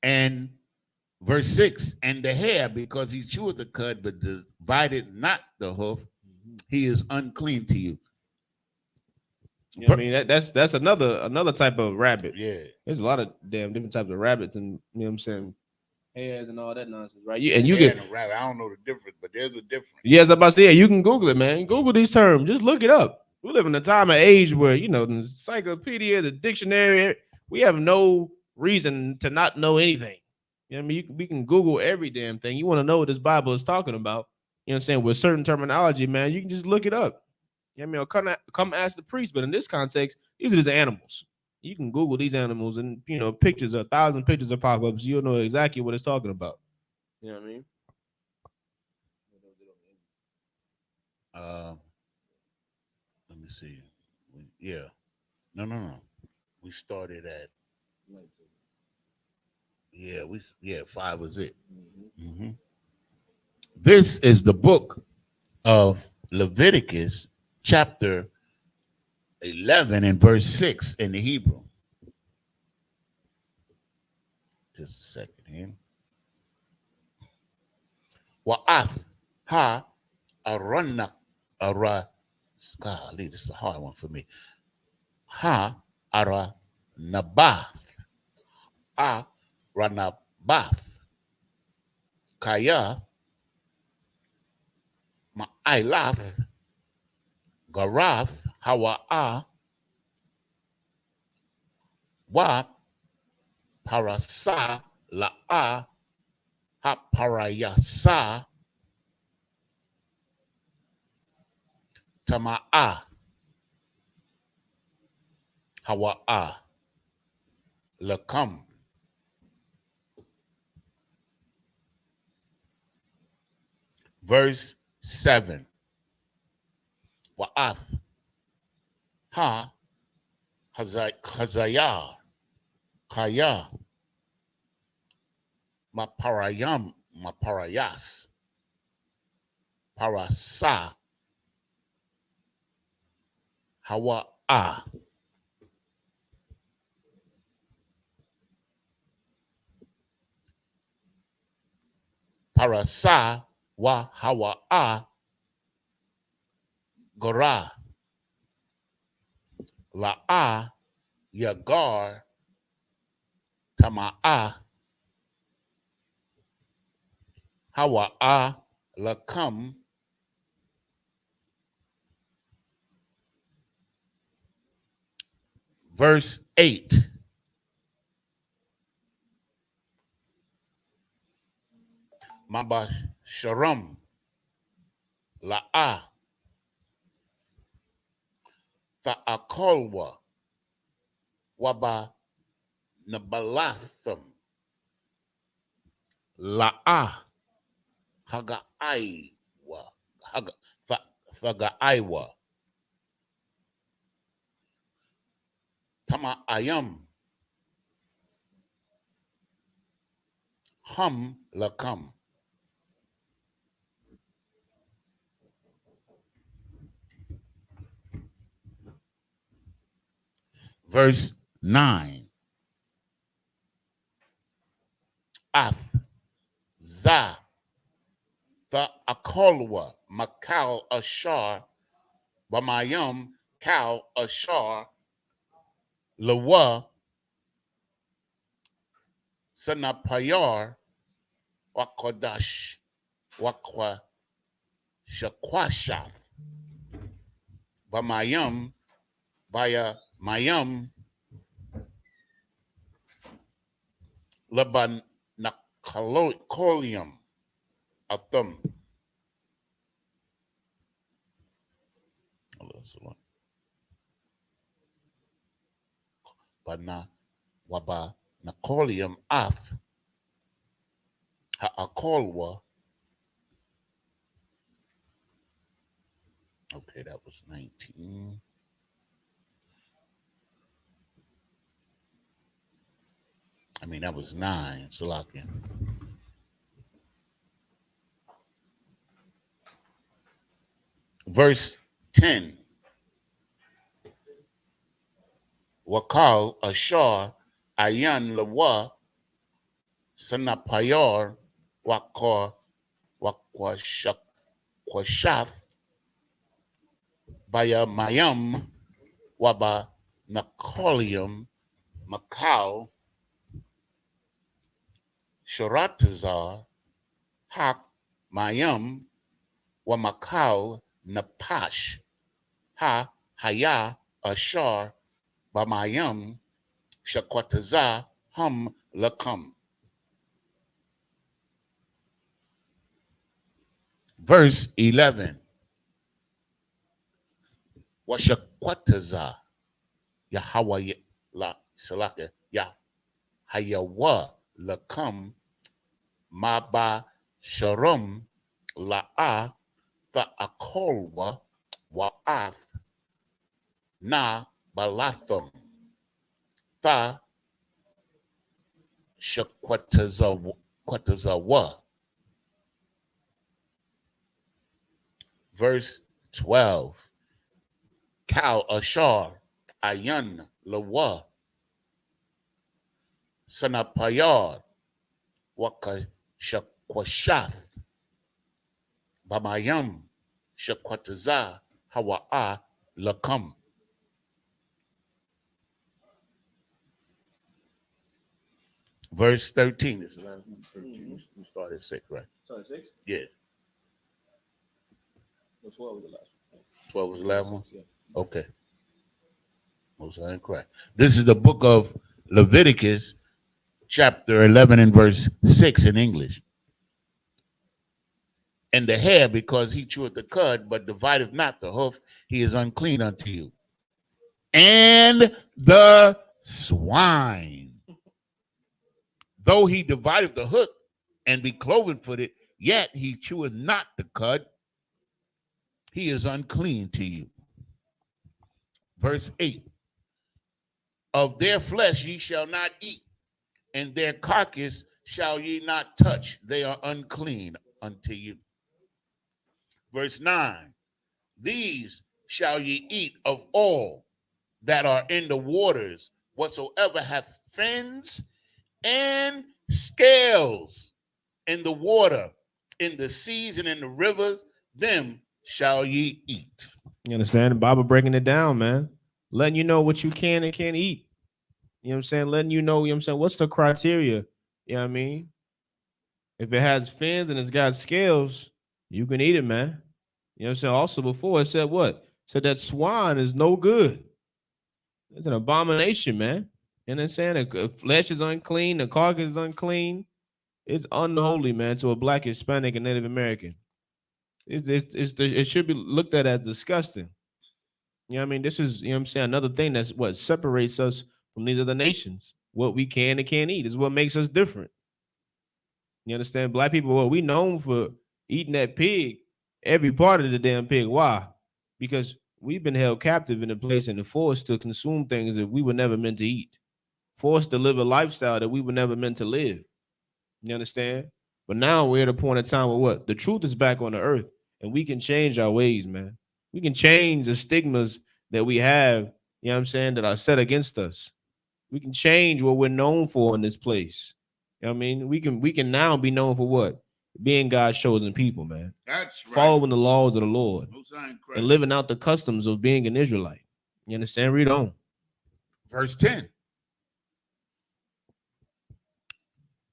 And verse 6, and the hare, because he cheweth the cud, but divided not the hoof, he is unclean to you. You know what I mean? That's another type of rabbit. Yeah. There's a lot of damn different types of rabbits, and you know what I'm saying? Hares and all that nonsense, right? I don't know the difference, but there's a difference. Yes, I'm about to say, yeah, you can Google it, man. Google these terms. Just look it up. We live in a time of age where, the encyclopedia, the dictionary, we have no reason to not know anything. You know what I mean? We can Google every damn thing. You want to know what this Bible is talking about, you know what I'm saying, with certain terminology, man, you can just look it up. You know what I mean? Or come ask the priest. But in this context, these are just animals. You can Google these animals and, pictures, 1,000 pictures of pop-ups. You'll know exactly what it's talking about. You know what I mean? Let me see. Yeah. No. We started at 5 was it. Mm-hmm. This is the book of Leviticus, chapter 11 and verse 6 in the Hebrew. Just a second here. Wa'ath ha arana ara. Golly, this is a hard one for me. Ha ara nabath. A ranabath. Kaya ma'ailath. Garath hawa'a. Wa parasa la'a. Ha parayasa. Tama'a. Hawa'a. Lakam. Verse 7. Wa'ath. Ha. Hazayah. Kaya. Maparayas. Parasa. Hawa'a. Parasa wa Hawa'a Gora. La'a Yagar Tama'a Hawa'a Lakam verse 8. Maba Sharam La'a Ta'akolwa Waba Nabalatham La'a Haga'aiwa Thaga'aiwa Tama Ayam Hum Lakam. Verse 9. Ath Za the Akolwa Makal Ashar Bamayam Kal Ashar Lawa Sanapayar Wakodash Wakwa Shakwashath Bamayam Baya Mayam Laban Nakolium Athum. Bana Waba Nakolium Ath Ha'akolwa. Okay, that was 19. I mean, that was 9, Salakia. Verse 10. Wakal Ashar Ayan Lawa Sanapayar Wakwa Wakwashath Baya Mayam Waba Nakolium Makal Sharatazar Hak Mayam Wamakal Napash Ha Haya Ashar Bamayam Shakwataza Hum Lakam. Verse 11. Washakwataza Yahweh la Salaka Yahayawa Lakam Maba Sharum La'a Ta'akolwa Wa'ath Na Balatham Ta Shakwatazawa. Verse 12. Kal Ashar Ayan Lawa Sanapayar Wakashakwashath Bamayam Shakwataza Hawa'a Lakam. Verse 13. This is the last one. 13. We started at 6, right? Started 6? Yeah. 12 was the last one. 12 was the last one? Yeah. Okay. Most incorrect. This is the book of Leviticus, chapter 11 and verse 6 in English. And the hair, because he cheweth the cud, but divideth not the hoof, he is unclean unto you. And the swine, though he divideth the hoof and be cloven-footed, yet he cheweth not the cud, he is unclean to you. Verse 8. Of their flesh ye shall not eat, and their carcass shall ye not touch. They are unclean unto you. Verse 9. These shall ye eat of all that are in the waters, whatsoever hath fins and scales in the water, in the seas and in the rivers, them shall ye eat. You understand? The Bible breaking it down, man. Letting you know what you can and can't eat. You know what I'm saying? Letting you know what I'm saying? What's the criteria? You know what I mean? If it has fins and it's got scales, you can eat it, man. You know what I'm saying? Also, before it said what? It said that swine is no good. It's an abomination, man. You know what I'm saying? The flesh is unclean, the carcass is unclean. It's unholy, man, to a Black, Hispanic, and Native American. It should be looked at as disgusting. You know what I mean? This is, you know what I'm saying, another thing that's what separates us from these other nations. What we can and can't eat is what makes us different. You understand? Black people, well, we known for eating that pig, every part of the damn pig. Why? Because we've been held captive in a place and forced to consume things that we were never meant to eat. Forced to live a lifestyle that we were never meant to live. You understand? But now we're at a point in time where what? The truth is back on the earth, and we can change our ways, man. We can change the stigmas that we have, you know what I'm saying, that are set against us. We can change what we're known for in this place. You know what I mean? We can now be known for what? Being God's chosen people, man. That's right. Following the laws of the Lord and living out the customs of being an Israelite. You understand? Read on. Verse 10.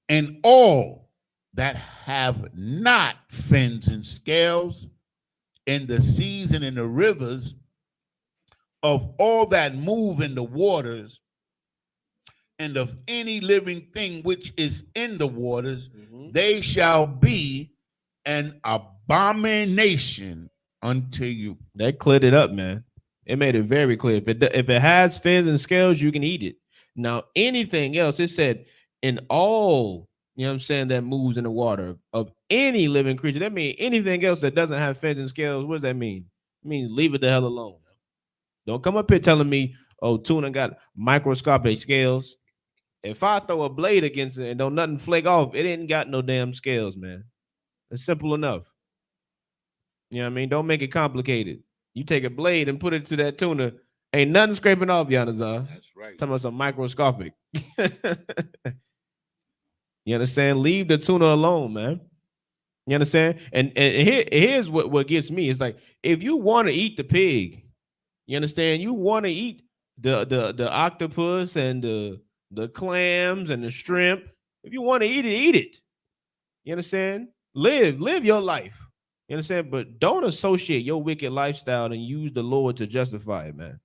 And all that have not fins and scales in the seas and in the rivers, of all that move in the waters, and of any living thing which is in the waters, they shall be an abomination unto you. That cleared it up, man. It made it very clear. If it has fins and scales, you can eat it. Now, anything else, it said in all, you know what I'm saying, that moves in the water, of any living creature. That means anything else that doesn't have fins and scales. What does that mean? It means leave it the hell alone. Don't come up here telling me, oh, tuna got microscopic scales. If I throw a blade against it and don't nothing flake off, it ain't got no damn scales, man. It's simple enough. You know what I mean? Don't make it complicated. You take a blade and put it to that tuna, ain't nothing scraping off, Yanazar. That's right. Talking about some microscopic. You understand? Leave the tuna alone, man. You understand? And here's what gets me. It's like, if you want to eat the pig, you understand? You want to eat the octopus and the clams and the shrimp. If you want to eat it, eat it. You understand? Live your life. You understand? But don't associate your wicked lifestyle and use the Lord to justify it, man.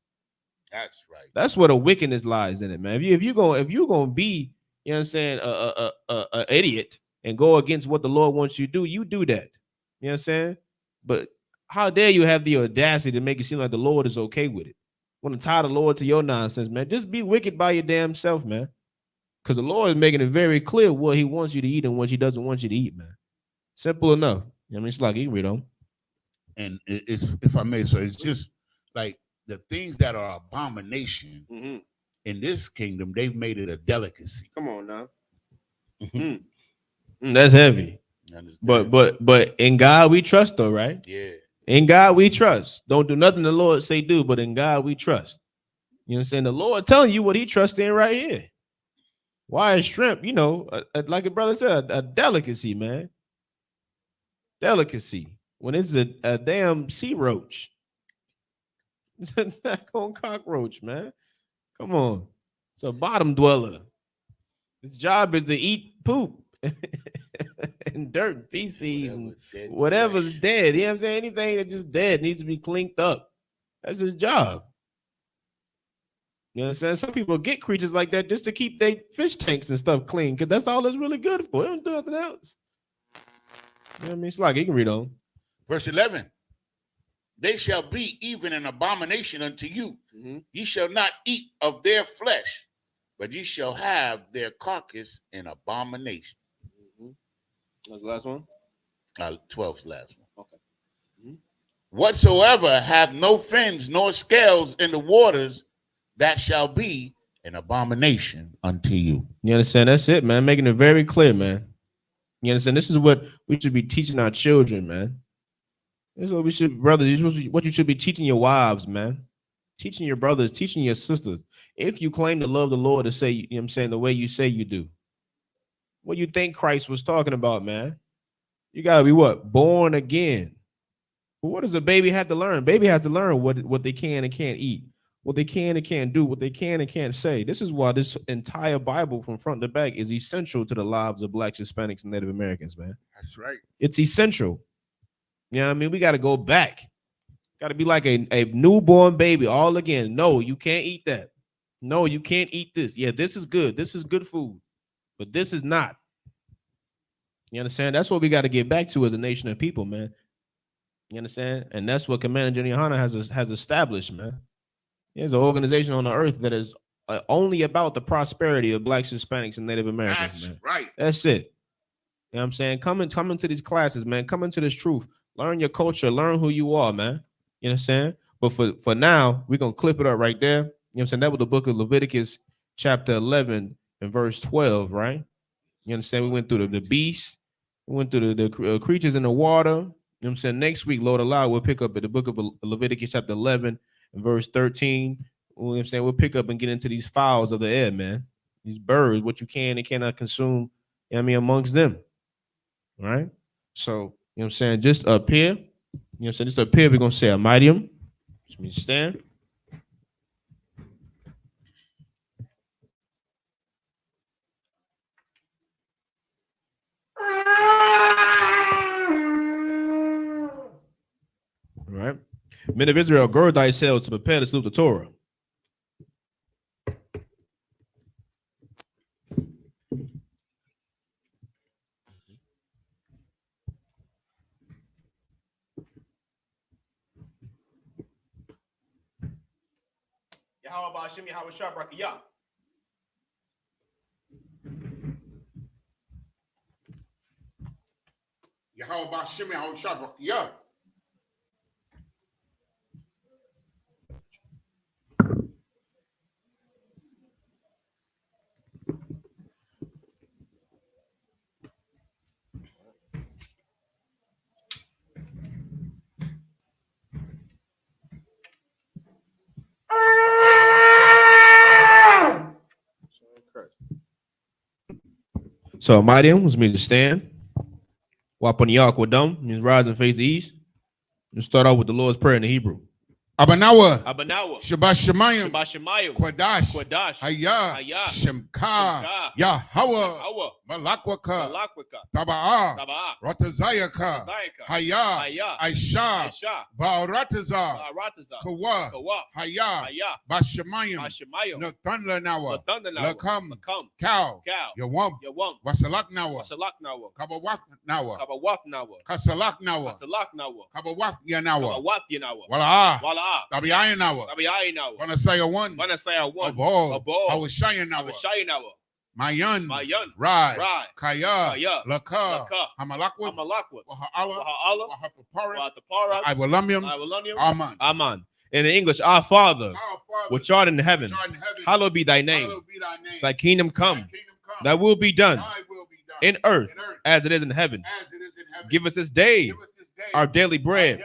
That's right. That's where the wickedness lies in it, man. If you're gonna be, you know what I'm saying, a idiot and go against what the Lord wants you to do, you do that. You know what I'm saying? But how dare you have the audacity to make it seem like the Lord is okay with it? Want to tie the Lord to your nonsense, man. Just be wicked by your damn self, man. Because the Lord is making it very clear what he wants you to eat and what he doesn't want you to eat, man. Simple enough. I mean, it's like, you can read on. And it's, if I may, so it's just like the things that are abomination in this kingdom, they've made it a delicacy. Come on now. That's heavy. But in God we trust, though, right? Yeah. In God we trust. Don't do nothing the Lord say do, but in God we trust. You know what I'm saying? The Lord telling you what he trusts in right here. Why is shrimp, you know, like your brother said, a delicacy, man. Delicacy. When it's a damn sea roach. Not on cockroach, man. Come on. It's a bottom dweller. His job is to eat poop and dirt and feces and whatever's dead. You know what I'm saying? Anything that's just dead needs to be cleaned up. That's his job. You know what I'm saying? Some people get creatures like that just to keep their fish tanks and stuff clean, because that's all it's really good for. They don't do nothing else. You know what I mean? It's like, you can read on. Verse 11. They shall be even an abomination unto you. Ye shall not eat of their flesh, but ye shall have their carcass in abomination. That's the last one? 12th last one. Okay. Whatsoever hath no fins nor scales in the waters, that shall be an abomination unto you. You understand? That's it, man. Making it very clear, man. You understand? This is what we should be teaching our children, man. This is what we should, brothers. This is what you should be teaching your wives, man. Teaching your brothers, teaching your sisters. If you claim to love the Lord to say, you know what I'm saying, the way you say you do. What you think Christ was talking about, man? You gotta be what? Born again. Well, what does a baby have to learn? Baby has to learn what they can and can't eat, what they can and can't do, what they can and can't say. This is why this entire Bible from front to back is essential to the lives of Blacks, Hispanics, and Native Americans, man. That's right. It's essential. You know what I mean? We got to go back. Got to be like a newborn baby all again. No, you can't eat that. No, you can't eat this. Yeah, this is good. This is good food, but this is not. You understand? That's what we got to get back to as a nation of people, man. You understand? And that's what Commander General Hanna has established, man. There's an organization on the earth that is only about the prosperity of Blacks, Hispanics, and Native Americans, That's man. right. That's it. You know what I'm saying? Come into these classes, man. Come into this truth. Learn your culture. Learn who you are, man. You know what I'm saying? But for now, we're going to clip it up right there. You know what I'm saying? That was the book of Leviticus, chapter 11 and verse 12, right? You understand? We went through the beast. We went through the creatures in the water. You know what I'm saying? Next week, Lord allow, we'll pick up at the book of Leviticus, chapter 11 and verse 13. You know what I'm saying? We'll pick up and get into these fowls of the air, man. These birds, what you can and cannot consume, you know what I mean, amongst them. All right? So, you know what I'm saying? Just up here, you know what I'm saying? Just up here, we're going to say a mightium, which means stand. All right. Men of Israel, gird thyself to prepare to salute the Torah. Yahweh Ba'ashim, Yahweh Shah, Brakiyah. Yahweh Ba'ashim, Yahweh Shah, Brakiyah. So mightium was means to stand. Wapaniyak Wadam means rise and face the east. You start out with the Lord's Prayer in the Hebrew. Abanawa, Shabbat Shemayim, Shemayim, Quadash, Hayah, Shemka, Yahweh, Malakwaka, Taba'ah, Ratazayaka, Hayah, Aisha, Ba'aratazah, Kawa, Hayah, Bashemayim, Nathunlanawa, Lakam, Cow, Yawam, Wasalaknawa, Kabawafnawa, Kasalaknawa, Kabawafyanawa, Wala'ah, Tabiayanawa, Wanasaya one, Abol, Hawashayanawa, Mayan, Rai, Kaya, Laka, Hamalakwa, Waha'ala, Wahapapara, Iwalamium, Aman. In English, our Father, which art in heaven, hallowed be thy name. Thy kingdom come, thy will be done in earth as it is in heaven. Give us this day our daily bread,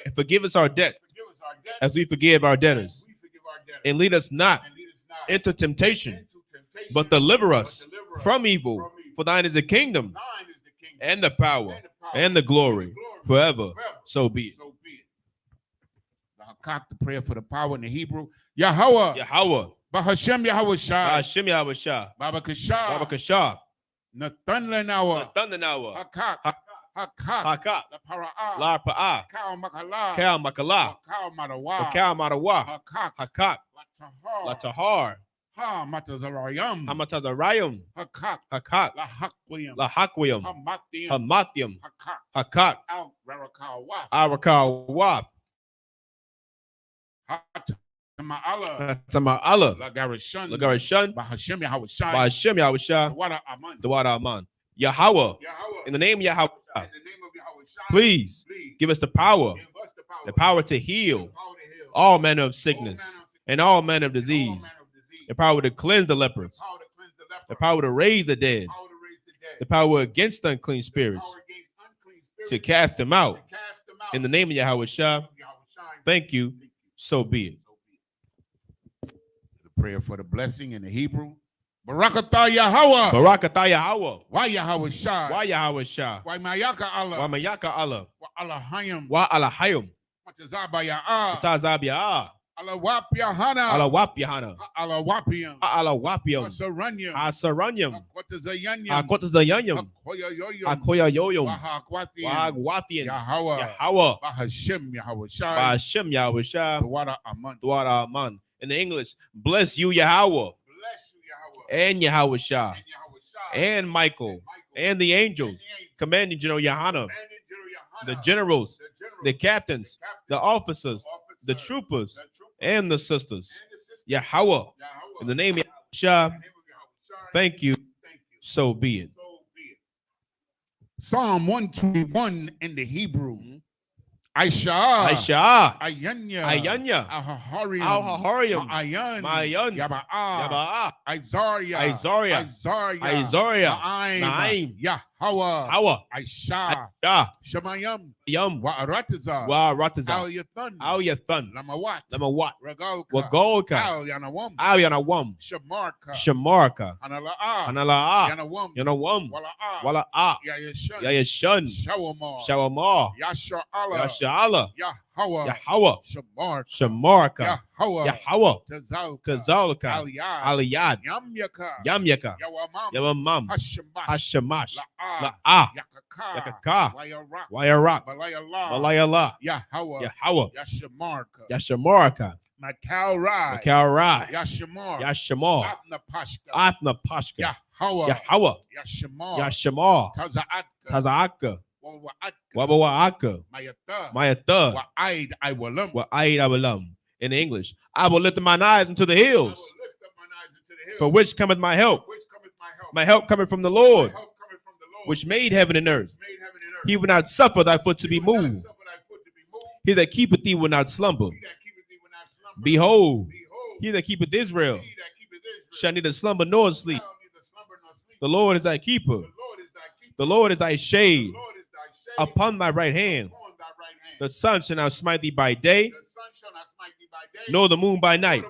and forgive us our debt as we forgive our debtors. And lead us not into temptation, but deliver us from evil. For thine is the kingdom and the power and the glory forever. So be it. The prayer for the power in the Hebrew. Yahweh. Bahashem Yahweh Shah. Bahashem Yahweh Shah. Baba Kashah. Baba Kashah. Nathunlanawa. Hakak. Hakak. La Pa'ah. Kal Makala. Kal Makala. Kal Marawa. Kal Marawa. Hakak. La Tahar. Ha Matazarayam. Hamatazarayam. Hakak. Hakak. La Hakwayam. Hamathiam. Hakak. Arakal Wap. Tama'ala. Lagarishan. Bahashem Yahweh Shah. Bahashem Yahweh Shah. The Wada Aman. Yahweh. In the name of Yahweh. Please give us the power to heal all manner of sickness and all manner of disease, the power to cleanse the lepers, the power to raise the dead, the power against unclean spirits, to cast them out In the name of Yahweh Shah. Thank you. So be it. The prayer for the blessing in the Hebrew. Barakatah Yahweh. Barakatah Yahweh. Why Yahweh Shah? Why Yahweh Shah? Why Mayaka Allah? Why Mayaka Allah? Why Allahayim? Why Allahayim? Matazabaya. Matazabia. Alawap Yahana. Alawap Yahana. Alawapium. Alawapium. Asaranyam. Asaranyam. Akwatazayanyam. Akwatazayanyam. Akoyoyoyum. Akoyoyoyum. Wahagwathian. Wahagwathian. Yahweh. Yahweh. Bahashem Yahweh Shah. Bahashem Yahweh Shah. Dwara Aman. Dwara Aman. In the English, bless you Yahweh. And Yahweh Shah. And Michael. And the angels. Commanding General Yahana. The generals. The captains. The officers. The troopers. And the sisters. Yahweh. In the name of Yahweh Shah. Thank you. So be it. Psalm 121 in the Hebrew. Aisha. Ayanya. Al-Haharium. Ma'ayan. Yaba'a. Isaiah. Naim. Yahweh. Aisha. Shemayam. Yum. Wa'arataza. Al-Yathan. Lamawat. Regalka. Al-Yanawam. Shamarka. Hanala'a. Yanawam. Wala'a. Yayashun. Shawamar. Yasha'Allah. Yahweh. Shamarka. Yahweh. Tazalka. Aliyad. Yamyaka. Yawamam. Hashamash. La'a. Yakaka. Wayarak. Balayallah. Yahweh. Yashamarka. Makalra. Yashamar. Athna Pashka. Yahweh. Yashamar. Taza'aka. Wabawa'aka. Mayatha. Wa'aid Awalam. In English, I will lift up mine eyes into the hills. For which cometh my help? My help cometh from the Lord, which made heaven and earth. He will not suffer thy foot to be moved. He that keepeth thee will not slumber. Behold, he that keepeth Israel shall neither slumber nor sleep. The Lord is thy keeper. The Lord is thy shade upon thy right hand. The sun shall not smite thee by day, nor the moon by night.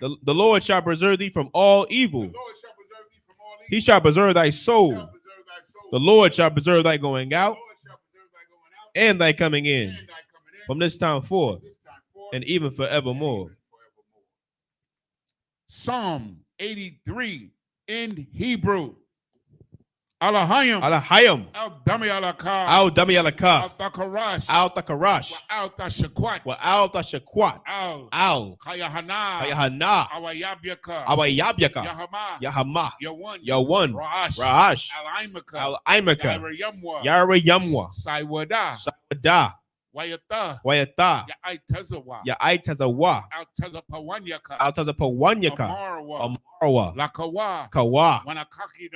The Lord shall preserve thee from all evil. He shall preserve thy soul. The Lord shall preserve thy going out and thy coming in from this time forth and even forevermore. Psalm 83 in Hebrew. Alahayim. Al-Dami Alaka. Al-Dami Alaka. Al-Takarash. Al-Takarash. Al-Tashakwat. Al-Tashakwat. Al. Kayahana. Awayabyaka. Awayabyaka. Yahama. Yawan. Ra'ash. Al-Imaka. Yarayamwa. Saiwada. Wayata. Ya'aitazawa. Altazapawanyaka. Amarwa. Kawa. Wanakaki.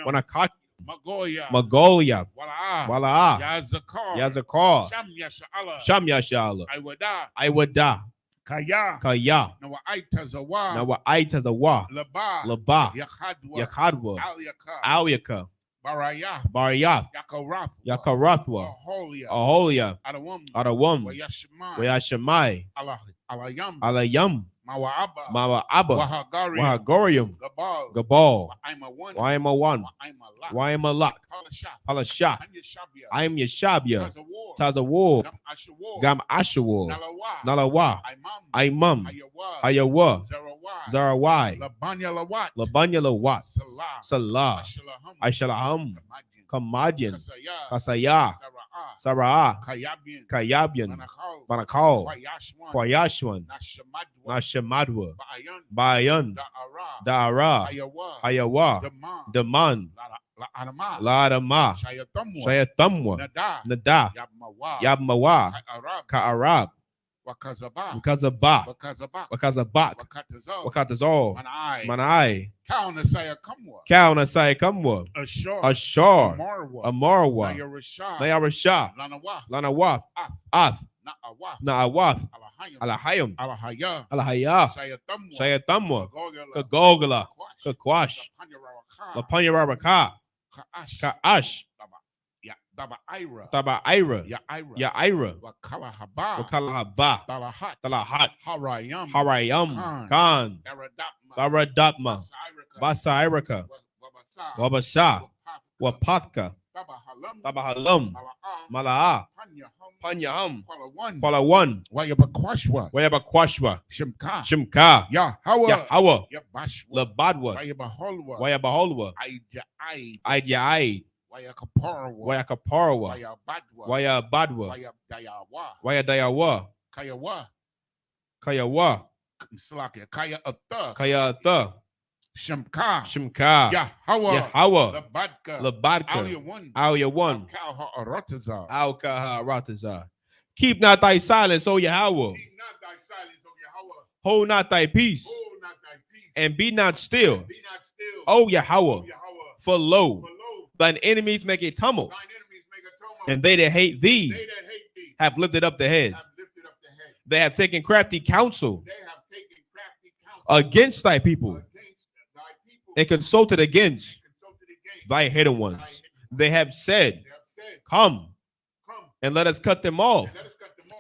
Magolia. Wala'a. Yazakar. Sham Yasha'Allah. Iwada. Kaya. Nawa'aitazawa. Laba. Yakhadwa. Alyaka. Barayath. Yakarathwa. Aholia. Adawam. Wayashamai. Alayam. Mawa'aba. Wahagorium. Gabal. Waimawan. Waimalak. Palashah. I'm Yeshabia. Tazawar. Gam Ashawar. Nalawa. Imam. Ayawa. Zarawai. Labanya Lawat. Salah. Aishalaham. Kamadian. Kasaya. Sarah. Kayabian. Manakal. Kwayashwan. Nashamadwa. Bayan. Dara. Ayawa. Daman. Ladama. Shayatamwa. Nada. Yabmawa. Ka'arab. Wakazabak. Wakatazal. Manai. Kaunasaya Kamwa. Ashar. Amarwa. Nayarashah. Lanawaf. Ath. Na'awath. Alahayam. Alahaya. Shayatamwa. Kagogala. Kakwash. Lapanyarabaka. Ka'ash. Tabaira. Yaira. Wakalahaba. Talahat. Harayam. Khan. Tharadapma. Basairaka. Wabasha. Wapathka. Tabahalam. Malaa. Panyaham. Palawan. Wayabakwashwa. Shimka. Yahawa. Labadwa. Wayabaholwa. Aidyaai. Wayakaparwa. Wayabadwa. Wayadayawa. Kayawa. Kayata. Shimka. Yahawa. Labadka. Alyawan. Alkaharatazar. Keep not thy silence, O Yahweh. Hold not thy peace. And be not still. O Yahweh. For lo, thine enemies make a tumult. And they that hate thee have lifted up the head. They have taken crafty counsel against thy people and consulted against thy hidden ones. They have said, come and let us cut them off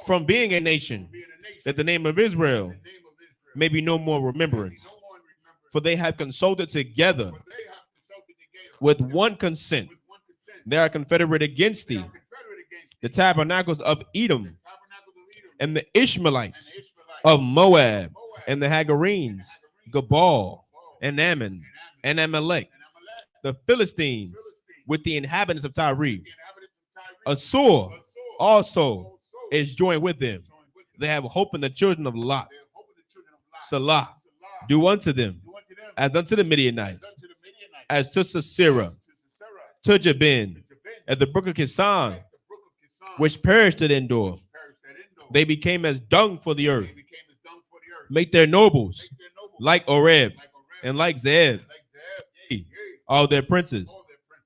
from being a nation, that the name of Israel may be no more remembrance. For they have consulted together with one consent. They are confederate against thee, the tabernacles of Edom, and the Ishmaelites of Moab, and the Hagarenes, Gabal, and Ammon, and Amalek, the Philistines, with the inhabitants of Tyre. Assur also is joined with them. They have hope in the children of Lot. Salah, do unto them as unto the Midianites, as to Sisera, to Jabin, at the brook of Kisan, which perished at Endor. They became as dung for the earth. Make their nobles like Oreb and like Zeb, all their princes,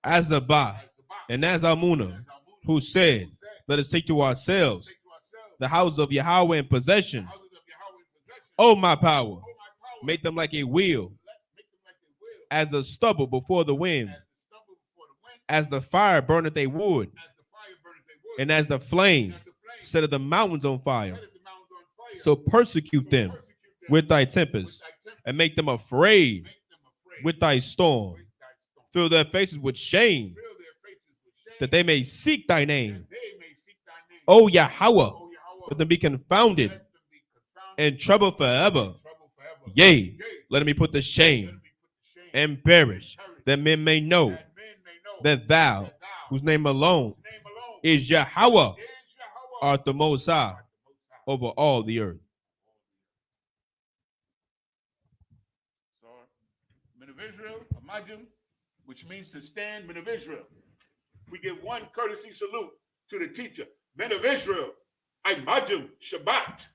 Azabah and Azalmunna, who said, let us take to ourselves the house of Yahweh in possession. Oh, my power, make them like a wheel, as the stubble before the wind, as the fire burneth a wood, and as the flame setteth the mountains on fire. So persecute them with thy tempest, and make them afraid with thy storm. Fill their faces with shame, that they may seek thy name. O Yahweh, let them be confounded and troubled forever. Yea, let me put to shame and perish, that men may know that thou, whose name alone is Yahweh, art the Most High over all the earth. So, men of Israel, Amajim, which means to stand, men of Israel. We give one courtesy salute to the teacher. Men of Israel, Imajim, Shabbat,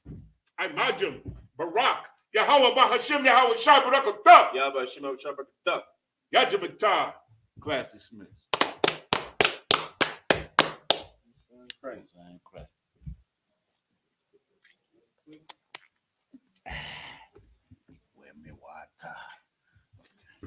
Imajim, Barak, Yahweh Bahashim, Yahweh Shabbat, Yahweh Shabbat, Yajim, class dismissed.